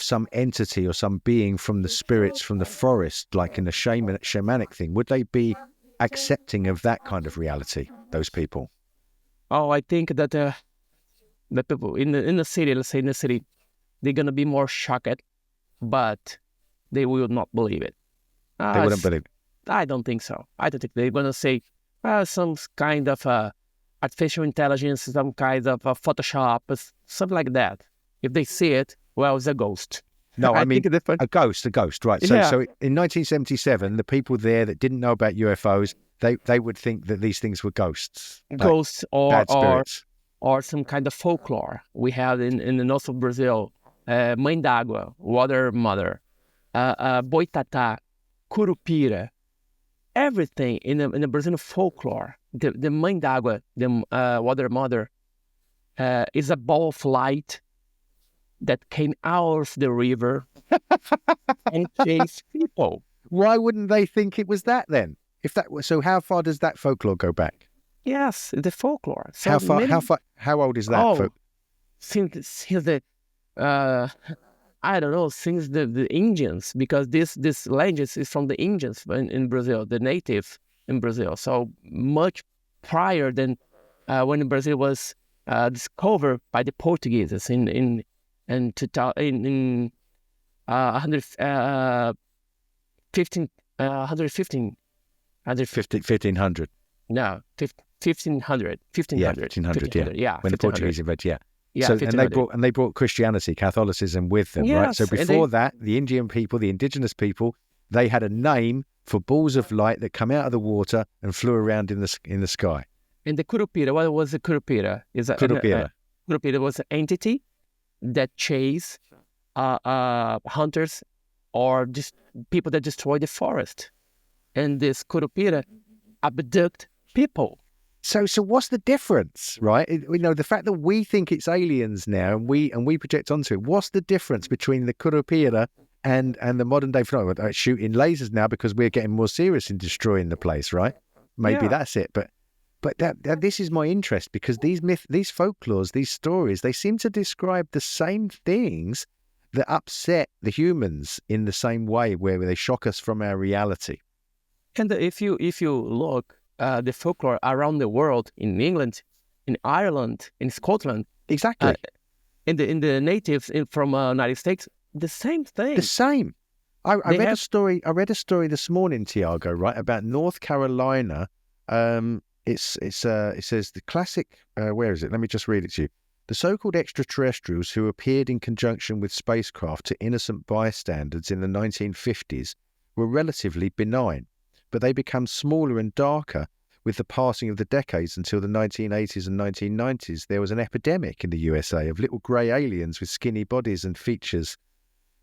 some entity or some being from the spirits from the forest, like in the shamanic thing, would they be accepting of that kind of reality? Those people. Oh, I think that the people in the city, let's say in the city, they're gonna be more shocked, but they will not believe it. They wouldn't believe it. I don't think so. I don't think they're gonna say some kind of artificial intelligence, some kind of Photoshop, something like that. If they see it, well, it's a ghost. No, I mean think a ghost, right? So, Yeah. so in 1977, the people there that didn't know about UFOs, they would think that these things were ghosts, like Ghosts bad spirits. or some kind of folklore. We have in the north of Brazil, Mãe d'Água, Water Mother, Boitatá, Curupira, everything in the Brazilian folklore. The Mãe d'Água, the Water Mother, is a ball of light that came out of the river and chased people. Why wouldn't they think it was that then? If that was so, how far does that folklore go back? Yes, the folklore. So How far? many- How old is that? Oh, since the I don't know, since the Indians, because this language is from the Indians in Brazil, the native in Brazil. So much prior than when Brazil was discovered by the Portuguese in 115 1500. No, 1500. Yeah, 1500. Yeah, when the 1500. Portuguese invaded. Yeah. Yeah, So 1500. and they brought Christianity, Catholicism with them, right? So Yes, and before that, the Indian people, the indigenous people, they had a name for balls of light that come out of the water and flew around in the sky. And the Curupira, what was the Curupira? Curupira. Curupira was an entity that chase hunters or just people that destroy the forest. And this Curupira abduct people. So what's the difference, right? The fact that we think it's aliens now and we project onto it. What's the difference between the Curupira and the modern day phenomenon? Shooting lasers now because we're getting more serious in destroying the place, right? Maybe Yeah. that's it. But that this is my interest because these folklores, these stories, they seem to describe the same things that upset the humans in the same way, where they shock us from our reality. And if you look the folklore around the world, in England, in Ireland, in Scotland, Exactly. in the natives from United States, the same thing. The same. I They read a have- story. I read a story this morning, Thiago, right, about North Carolina. It says the classic. Where is it? Let me just read it to you. The so-called extraterrestrials who appeared in conjunction with spacecraft to innocent bystanders in the 1950s were relatively benign, but they become smaller and darker with the passing of the decades until the 1980s and 1990s. There was an epidemic in the USA of little grey aliens with skinny bodies and features.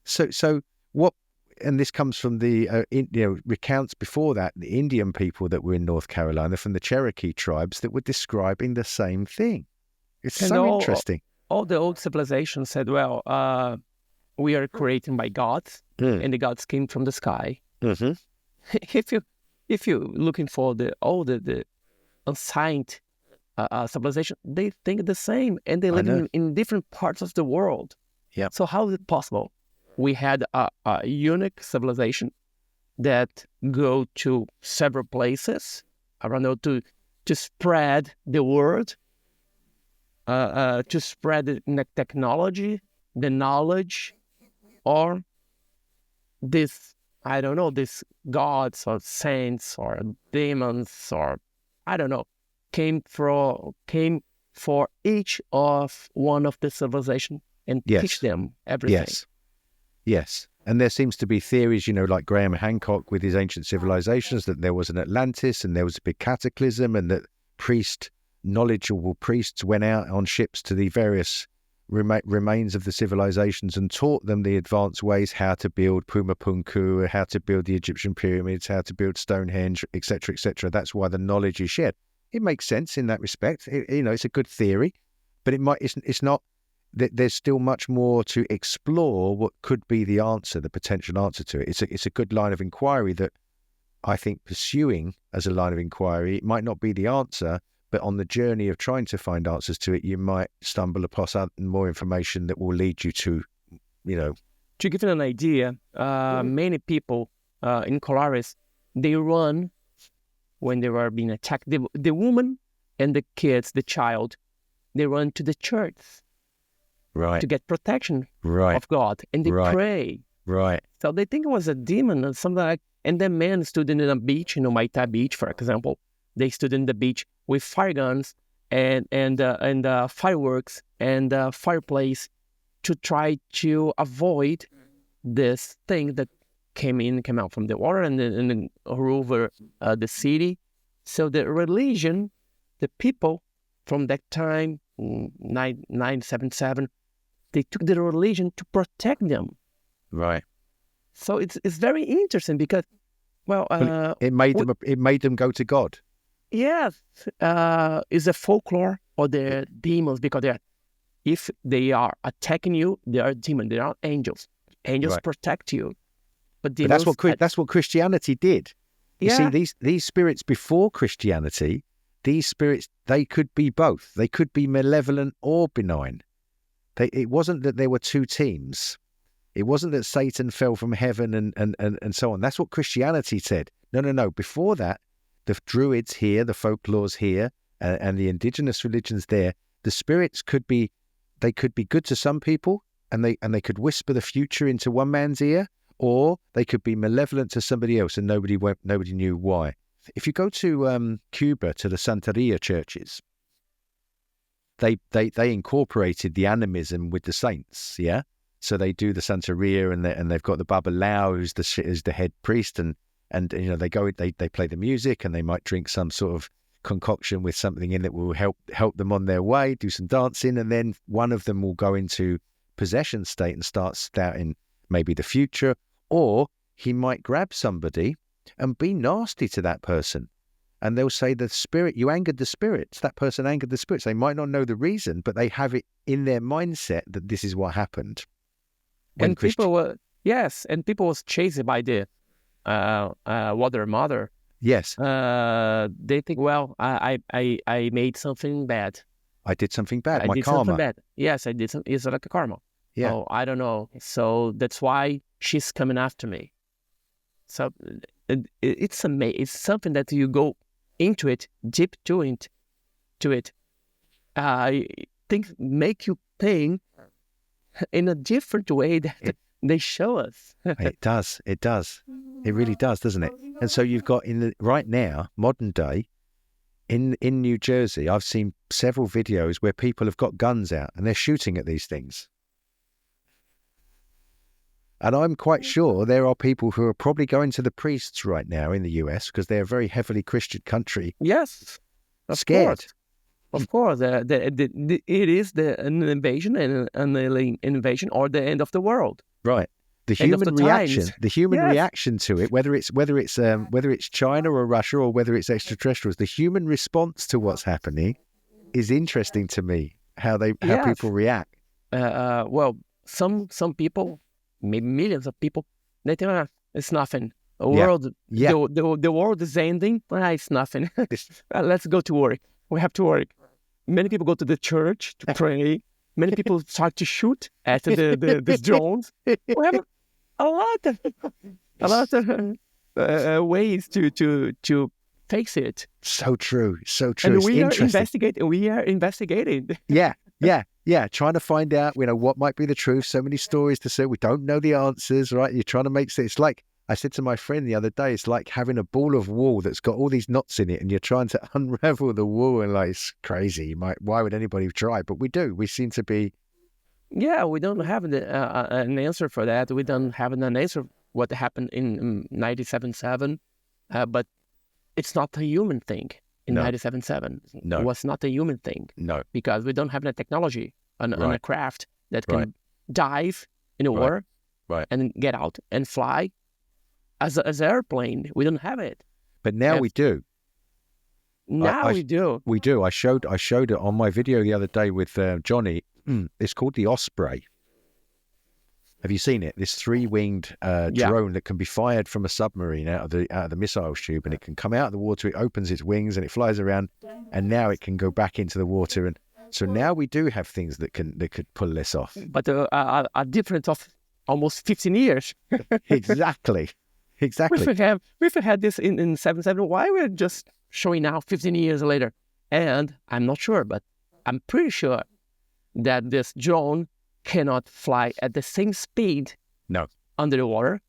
So what? And this comes from the recounts before that, the Indian people that were in North Carolina from the Cherokee tribes that were describing the same thing. It's And so interesting. All the old civilizations said, well, we are created by gods, and the gods came from the sky. Mm-hmm. If you looking for the ancient civilization, they think the same, and they live know. in different parts of the world. Yeah. So how is it possible? We had a unique civilization that go to several places around the world to spread the word, to spread the technology, the knowledge, or this I don't know, these gods or saints or demons or I don't know, came for each of one of the civilization and teach them everything. Yes. And there seems to be theories, like Graham Hancock with his ancient civilizations, that there was an Atlantis and there was a big cataclysm, and that knowledgeable priests went out on ships to the various remains of the civilizations and taught them the advanced ways, how to build Pumapunku, how to build the Egyptian pyramids, how to build Stonehenge, etc., etc. That's why the knowledge is shared. It makes sense in that respect. It's a good theory, but it's not. There's still much more to explore what could be the answer, the potential answer to it. It's a good line of inquiry that I think pursuing as a line of inquiry, it might not be the answer, but on the journey of trying to find answers to it, you might stumble upon more information that will lead you to. To give you an idea, many people in Colares, they run when they were being attacked. The woman and the kids, the child, they run to the church. Right. To get protection of God. And they pray. Right. So they think it was a demon or something like. And the men stood in a beach, Maita Beach, for example. They stood in the beach with fire guns and fireworks and fireplace to try to avoid this thing that came out from the water and then over the city. So the religion, the people from that time, 977, they took the religion to protect them. Right. So it's very interesting because, it made them go to God. Yes, it's a folklore or the demons, because if they are attacking you, they are demons. They are angels. Angels protect you, but that's what Christianity did. You see, these spirits before Christianity, these spirits, they could be both. They could be malevolent or benign. It wasn't that there were two teams. It wasn't that Satan fell from heaven and so on. That's what Christianity said. No. Before that, the Druids here, the Folklores here, and the indigenous religions there, the spirits could be good to some people, and they could whisper the future into one man's ear, or they could be malevolent to somebody else, and nobody knew why. If you go to Cuba, to the Santeria churches, they incorporated the animism with the saints, yeah. So they do the Santeria, and they've got the Babalao, who's the head priest, and they play the music, and they might drink some sort of concoction with something in that will help them on their way, do some dancing, and then one of them will go into possession state and start spouting maybe the future, or he might grab somebody and be nasty to that person. And they'll say, the spirit, you angered the spirits. That person angered the spirits. They might not know the reason, but they have it in their mindset that this is what happened. And people was chased by the water mother. Yes. They think, I made something bad. I did something bad. I My did karma. Something bad. Yes, I did something. It's like a karma. Yeah. Oh, I don't know. So that's why she's coming after me. So it's something that you go into it, deep to it. I think make you think in a different way that they show us. It does. It really does, doesn't it? And so you've got right now, modern day, in New Jersey, I've seen several videos where people have got guns out and they're shooting at these things. And I'm quite sure there are people who are probably going to the priests right now in the US, because they're a very heavily Christian country. Yes, scared. Of course, it is an invasion and an alien invasion, or the end of the world. Right. The human reaction to it, whether it's China or Russia or whether it's extraterrestrials, the human response to what's happening is interesting to me. How people react. Some people, maybe millions of people, they think it's nothing. The world is ending. It's nothing. Let's go to work. We have to work. Many people go to the church to pray. Many people start to shoot at the drones. We have a lot of ways to face it. So true. And we are investigating. Yeah. Trying to find out, what might be the truth. So many stories to say. We don't know the answers, right? You're trying to make sense. It's like I said to my friend the other day, it's like having a ball of wool that's got all these knots in it, and you're trying to unravel the wool, and like it's crazy. Why would anybody try? But we do. We seem to be. Yeah, we don't have an answer for that. We don't have an answer what happened in 97.7, but it's not a human thing in 97.7. No, it was not a human thing. No, because we don't have the technology on a craft that can dive in the water and get out and fly. As an airplane, we don't have it. But now we do. Now we do. We do. I showed it on my video the other day with Johnny. It's called the Osprey. Have you seen it? This 3-winged drone that can be fired from a submarine out of the missile tube, and it can come out of the water. It opens its wings and it flies around, and now it can go back into the water. And so now we do have things that could pull this off. But a difference of almost 15 years. Exactly. If we had this in 7.7, why we're just showing now 15 years later? And I'm not sure, but I'm pretty sure that this drone cannot fly at the same speed under the water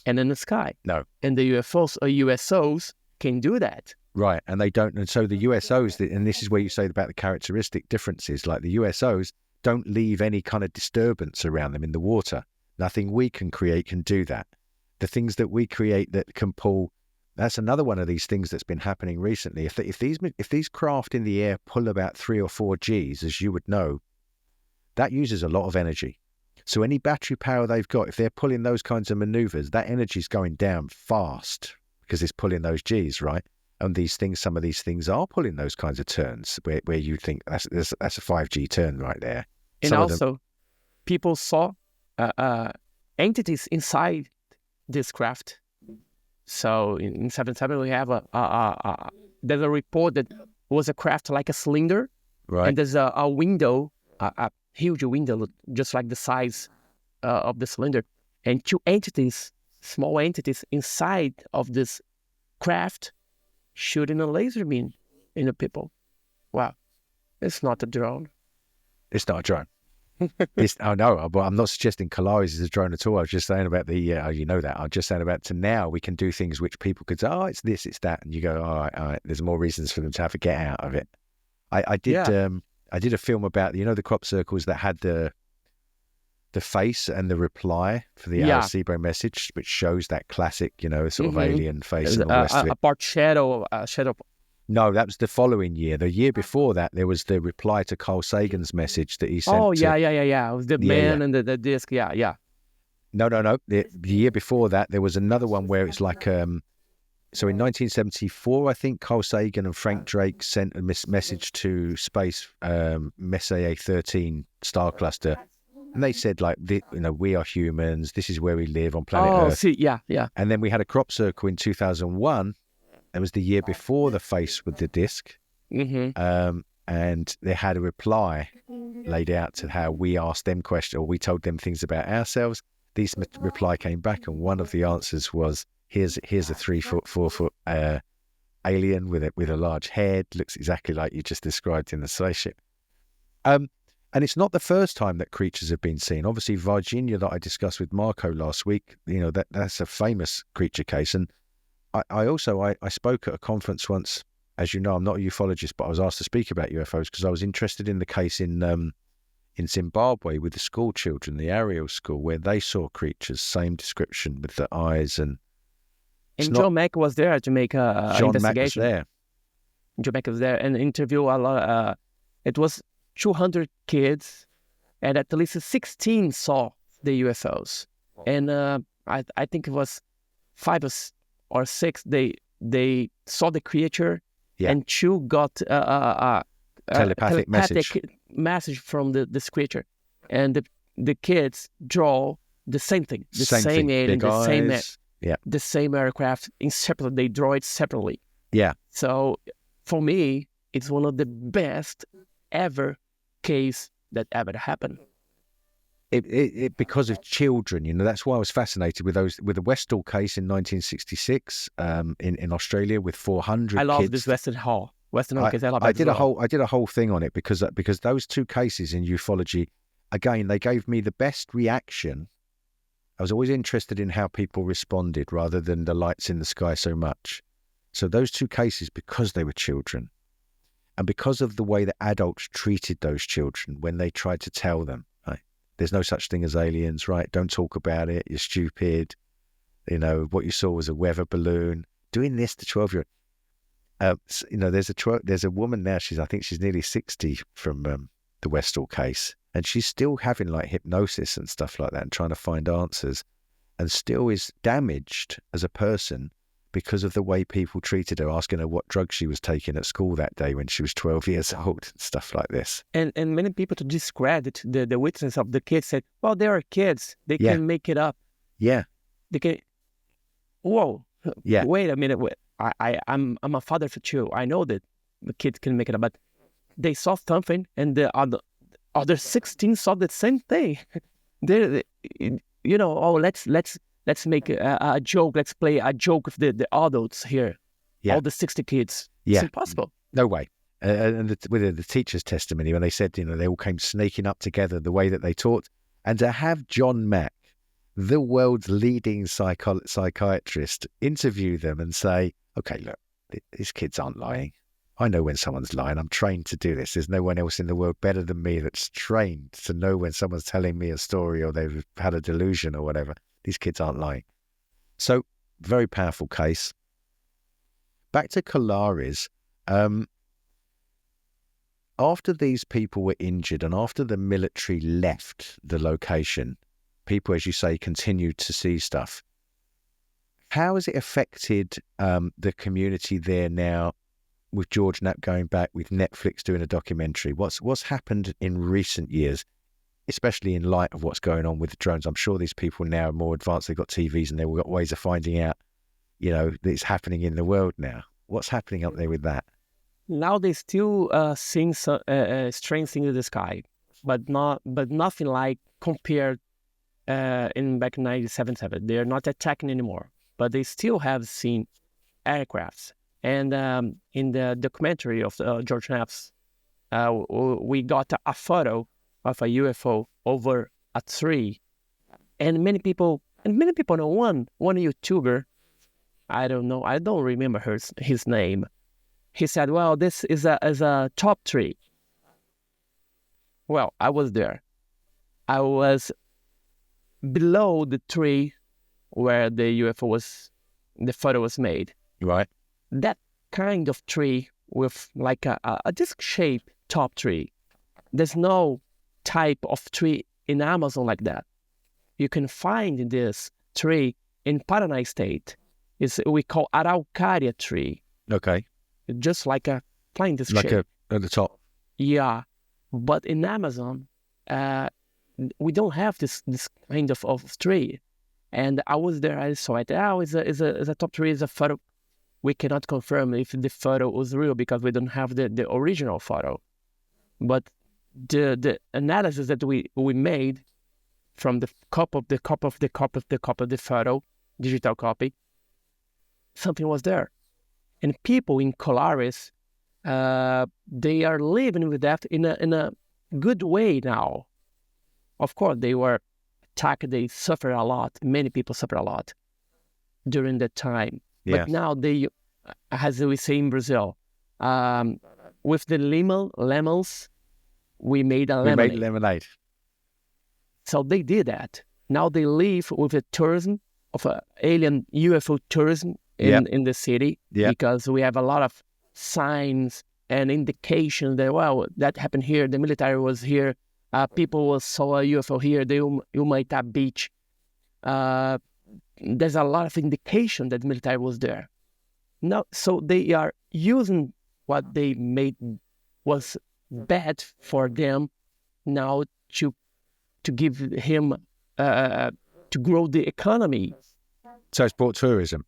and in the sky. No. And the UFOs or USOs can do that. Right, and they don't. And so the USOs, and this is where you say about the characteristic differences, like the USOs don't leave any kind of disturbance around them in the water. Nothing we can create can do that. The things that we create that can pull, that's another one of these things that's been happening recently. If these craft in the air pull about 3 or 4 Gs, as you would know, that uses a lot of energy. So any battery power they've got, if they're pulling those kinds of maneuvers, that energy is going down fast because it's pulling those Gs, right? And some of these things are pulling those kinds of turns where you think that's a 5G turn right there. And also, people saw entities inside this craft. So in 7.7 we have there's a report that was a craft like a cylinder, right? And there's a window, a huge window, just like the size of the cylinder, and 2 entities, small entities inside of this craft, shooting a laser beam in the people. Wow, it's not a drone. It's not a drone. No, but I'm not suggesting COLARES is a drone at all. I was just saying about I'm just saying about to now we can do things which people could say, oh, it's this, it's that, and you go, all right, there's more reasons for them to have a get out of it. I did a film about the crop circles that had the face and the reply for the Arecibo message, which shows that classic, sort of alien face and all the rest of it. A part shadow. No, that was the following year. The year before that, there was the reply to Carl Sagan's message that he sent. Oh, yeah. It was the man and the disc. Yeah. No. The year before that, there was another one where it's like, so in 1974, I think Carl Sagan and Frank Drake sent a message to space Messier 13 star cluster. And they said, like, we are humans. This is where we live on planet Earth. Yeah. And then we had a crop circle in 2001. It was the year before the face with the disc. Mm-hmm. And they had a reply laid out to how we asked them questions, or we told them things about ourselves. This reply came back, and one of the answers was, here's a 3 foot, 4 foot alien with a large head, looks exactly like you just described in the spaceship. And it's not the first time that creatures have been seen. Obviously, Virginia that I discussed with Marco last week, that's a famous creature case. And I spoke at a conference once. As you know, I'm not a ufologist, but I was asked to speak about UFOs because I was interested in the case in Zimbabwe with the school children, the Ariel school, where they saw creatures, same description with the eyes. And John Mack was there to make a investigation. Mack was there. John Mack was there and interview a lot. It was 200 kids, and at least 16 saw the UFOs. And I think it was 5 or 6. They saw the creature, and 2 got a telepathic message from this creature. And the kids draw the same thing, the same alien, the same aircraft separately. They draw it separately. Yeah. So for me, it's one of the best ever case that ever happened. It because of children, that's why I was fascinated with the Westall case in 1966 in Australia with 400 I love kids. this Western Hall case. I did a whole thing on it because those 2 cases in ufology, again, they gave me the best reaction I was always interested in how people responded rather than the lights in the sky so much. So those two cases, because they were children, and because of the way that adults treated those children when they tried to tell them, right, there's no such thing as aliens, right? Don't talk about it. You're stupid. You know, what you saw was a weather balloon. Doing this to 12-year-old. You know, there's a woman now. I think she's nearly 60 from the Westall case, and she's still having like hypnosis and stuff like that, and trying to find answers, and still is damaged as a person because of the way people treated her, asking her what drugs she was taking at school that day when she was 12 years old, and stuff like this. And many people, to discredit the witness of the kids, said, "Well, they are kids; they can make it up. Yeah, they can." Whoa! Yeah. Wait a minute. I'm a father for two. I know that the kids can make it up, but they saw something, and the other 16 saw the same thing. They, you know, oh, let's make a joke. Let's play a joke with the adults here. Yeah. All the 60 kids. Yeah. It's impossible. No way. And with the teacher's testimony, when they said, you know, they all came snaking up together the way that they taught, and to have John Mack, the world's leading psychiatrist, interview them and say, okay, look, these kids aren't lying. I know when someone's lying. I'm trained to do this. There's no one else in the world better than me that's trained to know when someone's telling me a story or they've had a delusion or whatever. These kids aren't lying. So, very powerful case. Back to Colares. After these people were injured and after the military left the location, people, as you say, continued to see stuff. How has it affected the community there now, with George Knapp going back, with Netflix doing a documentary? What's happened in recent years, especially in light of what's going on with the drones? I'm sure these people now are more advanced. They've got TVs and they've got ways of finding out, you know, that it's happening in the world now. What's happening up there with that? Now they still seeing strange things in the sky, but nothing like compared in back in 1977. They are not attacking anymore, but they still have seen aircrafts. And in the documentary of George Knapp's, we got a photo of a UFO over a tree, and many people know one YouTuber. I don't remember his name. He said, "Well, this is a top tree." Well, I was there. I was below the tree where the the photo was made. Right. That kind of tree with like a disc-shaped top tree. There's no type of tree in Amazon like that. You can find this tree in Paraná state. We call Araucaria tree. Okay. Just like a plain disc like shape. At the top. Yeah. But in Amazon, we don't have this kind of tree. And I was there, I saw it. Oh, it's a top tree, it's a photo. We cannot confirm if the photo was real because we don't have the original photo. But the analysis that we made from the copy of the photo, digital copy, something was there. And people in Colares, they are living with that in a good way now. Of course, they were attacked, they suffer a lot. Many people suffer a lot during that time. Yeah. But now they, as we say in Brazil, with the lemons, we made a lemonade. We made lemonade. So they did that. Now they live with the tourism of alien UFO tourism in the city because we have a lot of signs and indications that, well, that happened here. The military was here. People saw a UFO here. The Humaitá beach. There's a lot of indication that the military was there. Now, so they are using what they made was bad for them now to give him to grow the economy. So it's brought tourism.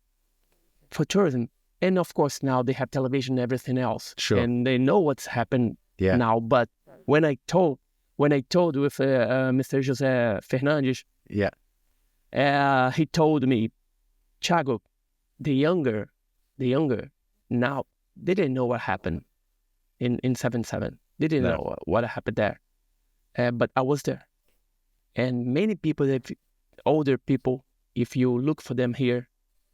For tourism. And of course now they have television and everything else. Sure. And they know what's happened now. But when I told with Mr. José Fernandes, he told me, Thiago, the younger now, they didn't know what happened in 77. They didn't know what happened there. But I was there. And many people, older people, if you look for them here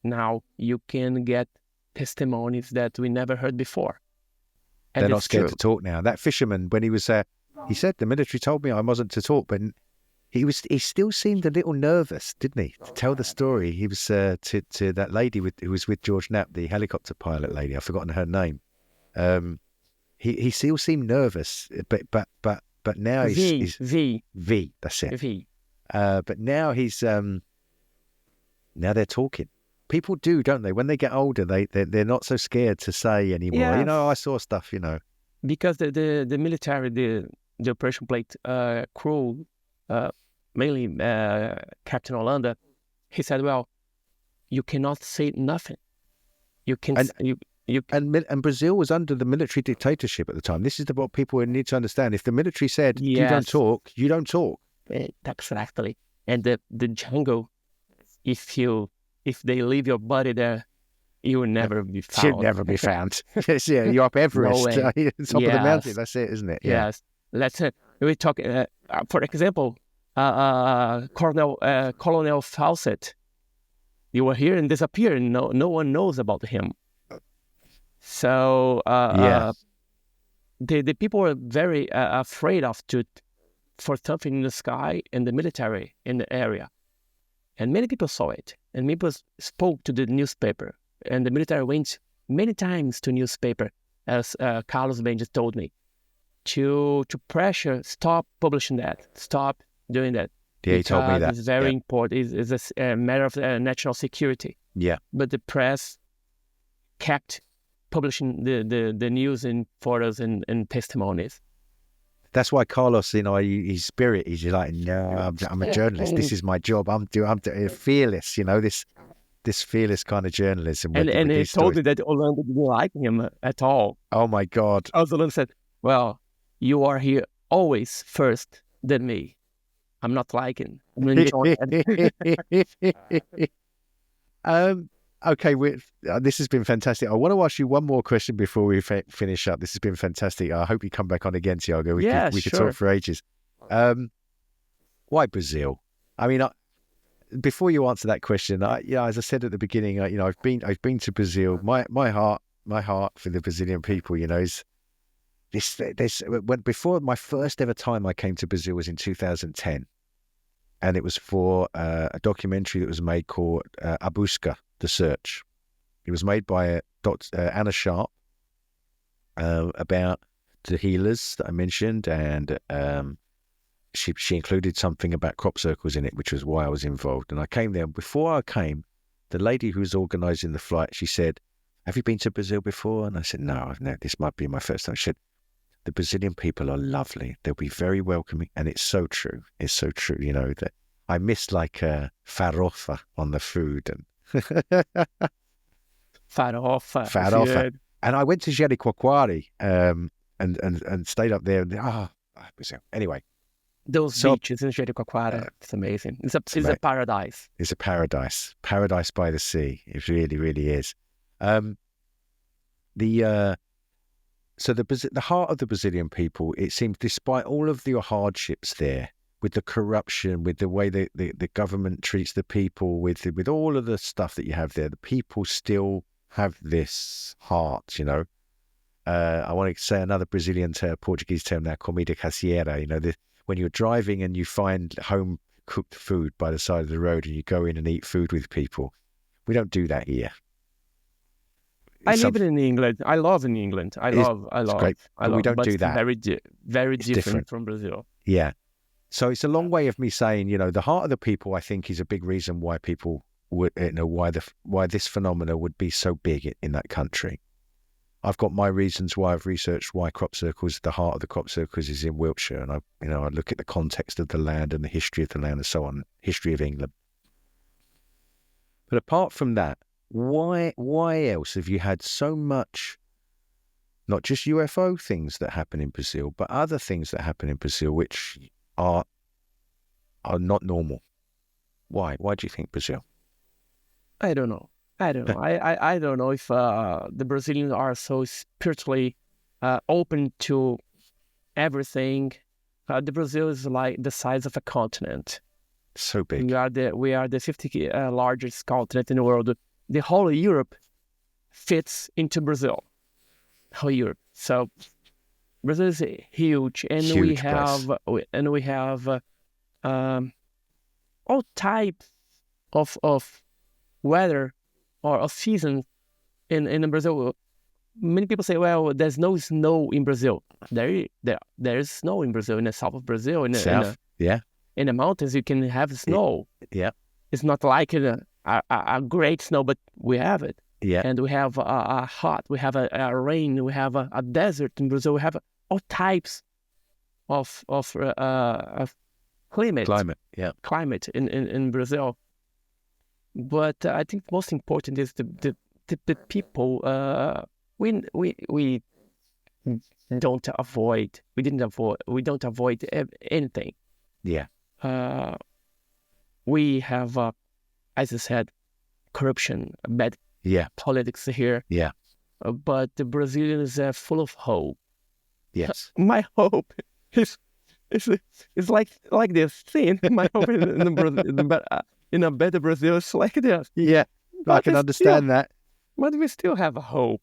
now, you can get testimonies that we never heard before. And They're not it's scared true. to talk now. That fisherman, when he was there, he said the military told me I wasn't to talk, but he still seemed a little nervous, didn't he, to tell the story. He was to that lady who was with George Knapp, the helicopter pilot lady. I've forgotten her name. He still seemed nervous, but now he's V. That's it. V. But now he's now they're talking. People do, don't they? When they get older, they're not so scared to say anymore. Yes. You know, I saw stuff. You know, Because the military, the operation plate crew, mainly Captain Hollanda, he said, "Well, you cannot say nothing. You can and Brazil was under the military dictatorship at the time. This is what people need to understand. If the military said you don't talk, you don't talk. Exactly. And the jungle, if they leave your body there, you will never be found. Should never be found. Yes, yeah, you're up Everest, No top of the mountain. That's it, isn't it? Yeah. Yes. Let's we talk. For example, Colonel Fawcett. You were here and disappeared. No one knows about him. So the people were very afraid for something in the sky and the military in the area, and many people saw it. And people spoke to the newspaper, and the military went many times to newspaper, as Carlos Ben just told me, to pressure, stop publishing that, stop doing that. Yeah, he told me that. It's very important. It's a matter of national security. Yeah. But the press kept publishing the news and photos and testimonies. That's why Carlos, his spirit, he's like, no, I'm a journalist. This is my job. I'm fearless. You know, this fearless kind of journalism. And he told me that Orlando didn't like him at all. Oh my God! Orlando said, "Well, you are here always first than me. I'm not liking. I'm enjoying it." Okay, this has been fantastic. I want to ask you one more question before we finish up. This has been fantastic. I hope you come back on again, Thiago. We could talk for ages. Why Brazil? I mean, before you answer that question, as I said at the beginning, I've been to Brazil. My heart for the Brazilian people, is this. Before my first ever time I came to Brazil was in 2010, and it was for a documentary that was made called A Busca, The Search. It was made by Dr. Anna Sharp about the healers that I mentioned, and she included something about crop circles in it, which was why I was involved. And I came there. Before I came, the lady who was organising the flight, she said, "Have you been to Brazil before?" And I said, "No, this might be my first time." She said, "The Brazilian people are lovely. They'll be very welcoming." And it's so true. It's so true, that I missed like farofa on the food and farofa. And I went to Jericoacoara and stayed up there. Brazil. Anyway. Those beaches in Jericoacoara, it's amazing. It's a paradise. It's a paradise by the sea. It really, really is. So the heart of the Brazilian people, it seems, despite all of the hardships there, with the corruption, with the way the government treats the people, with all of the stuff that you have there, the people still have this heart. I want to say another Brazilian Portuguese term now, comida caseira. When you're driving and you find home-cooked food by the side of the road and you go in and eat food with people. We don't do that here. I live in England. I love in England. I love. Great, but we don't do that. Very different from Brazil. Yeah. So it's a long way of me saying, the heart of the people, I think, is a big reason why people would, why this phenomena would be so big in that country. I've got my reasons why I've researched why crop circles, the heart of the crop circles is in Wiltshire. And I look at the context of the land and the history of the land and so on, history of England. But apart from that, why else have you had so much, not just UFO things that happen in Brazil, but other things that happen in Brazil which are not normal? Why? Why do you think Brazil? I don't know. I don't know if the Brazilians are so spiritually open to everything. The Brazil is like the size of a continent. So big. We are the 50th largest continent in the world. The whole Europe fits into Brazil. Whole Europe. So Brazil is huge, and Huge place. we have all types of weather or of seasons in Brazil. Many people say, "Well, there's no snow in Brazil." There is snow in Brazil, in the south of Brazil, in the mountains. You can have snow. Yeah, it's not like a great snow, but we have it. Yeah, and we have a hot, we have a rain, we have a desert in Brazil. We have all types of climate. Yeah, Climate in Brazil. But I think most important is the people. We don't avoid. We don't avoid anything. Yeah. We have, as I said, corruption, bad politics here. Yeah. But the Brazilians are full of hope. Yes. My hope is like this. See, my hope in a better Brazil is like this. Yeah, but I can understand that. But we still have a hope.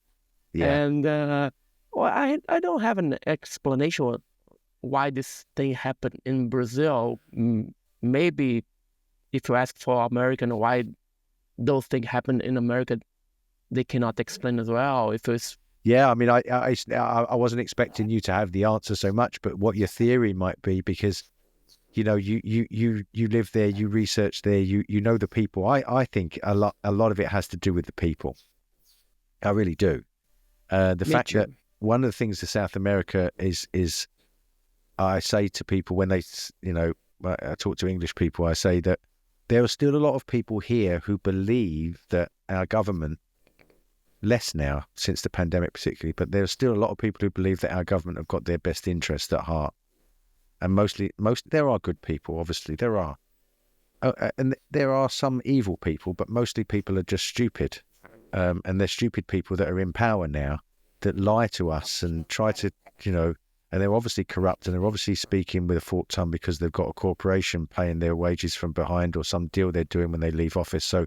Yeah. And I don't have an explanation why this thing happened in Brazil. Maybe if you ask for American why those things happen in America, they cannot explain as well. If it's I mean, I wasn't expecting you to have the answer so much, but what your theory might be, because you live there, you research there, you know the people. I think a lot of it has to do with the people. I really do. The fact that one of the things to South America is I say to people when they, I talk to English people, I say that there are still a lot of people here who believe that our government, less now since the pandemic particularly, but there are still a lot of people who believe that our government have got their best interest at heart. And most there are good people, obviously there are, and there are some evil people, but mostly people are just stupid, and they're stupid people that are in power now that lie to us and try to, and they're obviously corrupt, and they're obviously speaking with a forked tongue because they've got a corporation paying their wages from behind or some deal they're doing when they leave office. So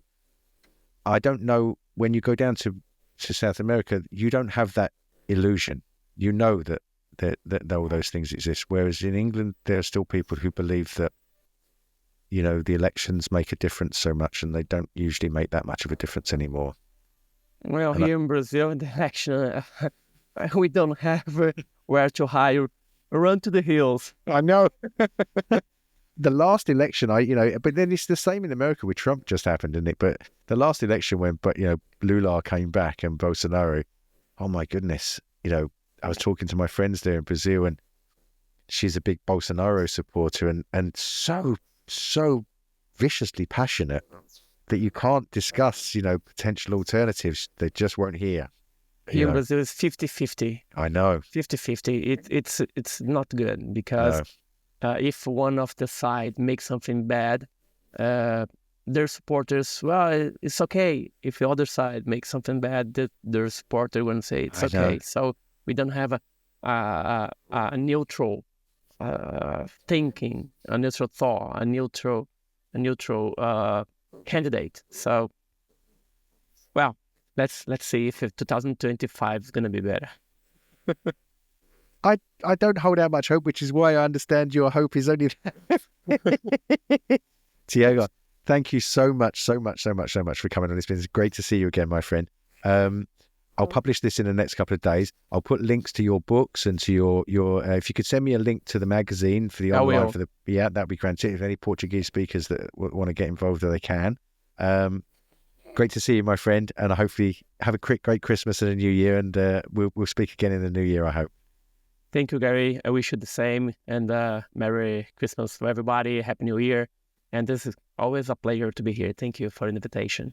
I don't know, when you go down to South America, you don't have that illusion. You know that all those things exist. Whereas in England, there are still people who believe that, the elections make a difference so much, and they don't usually make that much of a difference anymore. Well, here in Brazil, in the election, we don't have where to hide. Run to the hills. I know. The last election, but then it's the same in America with Trump just happened, didn't it? But the last election when, Lula came back and Bolsonaro, oh my goodness, I was talking to my friends there in Brazil, and she's a big Bolsonaro supporter and so viciously passionate that you can't discuss, potential alternatives. They just won't hear. Here in Brazil is 50-50. I know. 50-50. It's not good because if one of the side makes something bad, their supporters, well, it's okay. If the other side makes something bad, their supporter will say it's okay. So we don't have a neutral thinking, a neutral thought, a neutral candidate. So, well, let's see if 2025 is going to be better. I don't hold out much hope, which is why I understand your hope is only Thiago, thank you so much for coming on. It's been great to see you again, my friend. I'll publish this in the next couple of days. I'll put links to your books and to your if you could send me a link to the magazine for the online, that'd be grand. If any Portuguese speakers that want to get involved, they can. Great to see you, my friend, and I hopefully have a great Christmas and a New Year, and we'll speak again in the New Year, I hope. Thank you, Gary. I wish you the same, and Merry Christmas to everybody. Happy New Year. And this is always a pleasure to be here. Thank you for the invitation.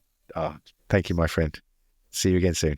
Thank you, my friend. See you again soon.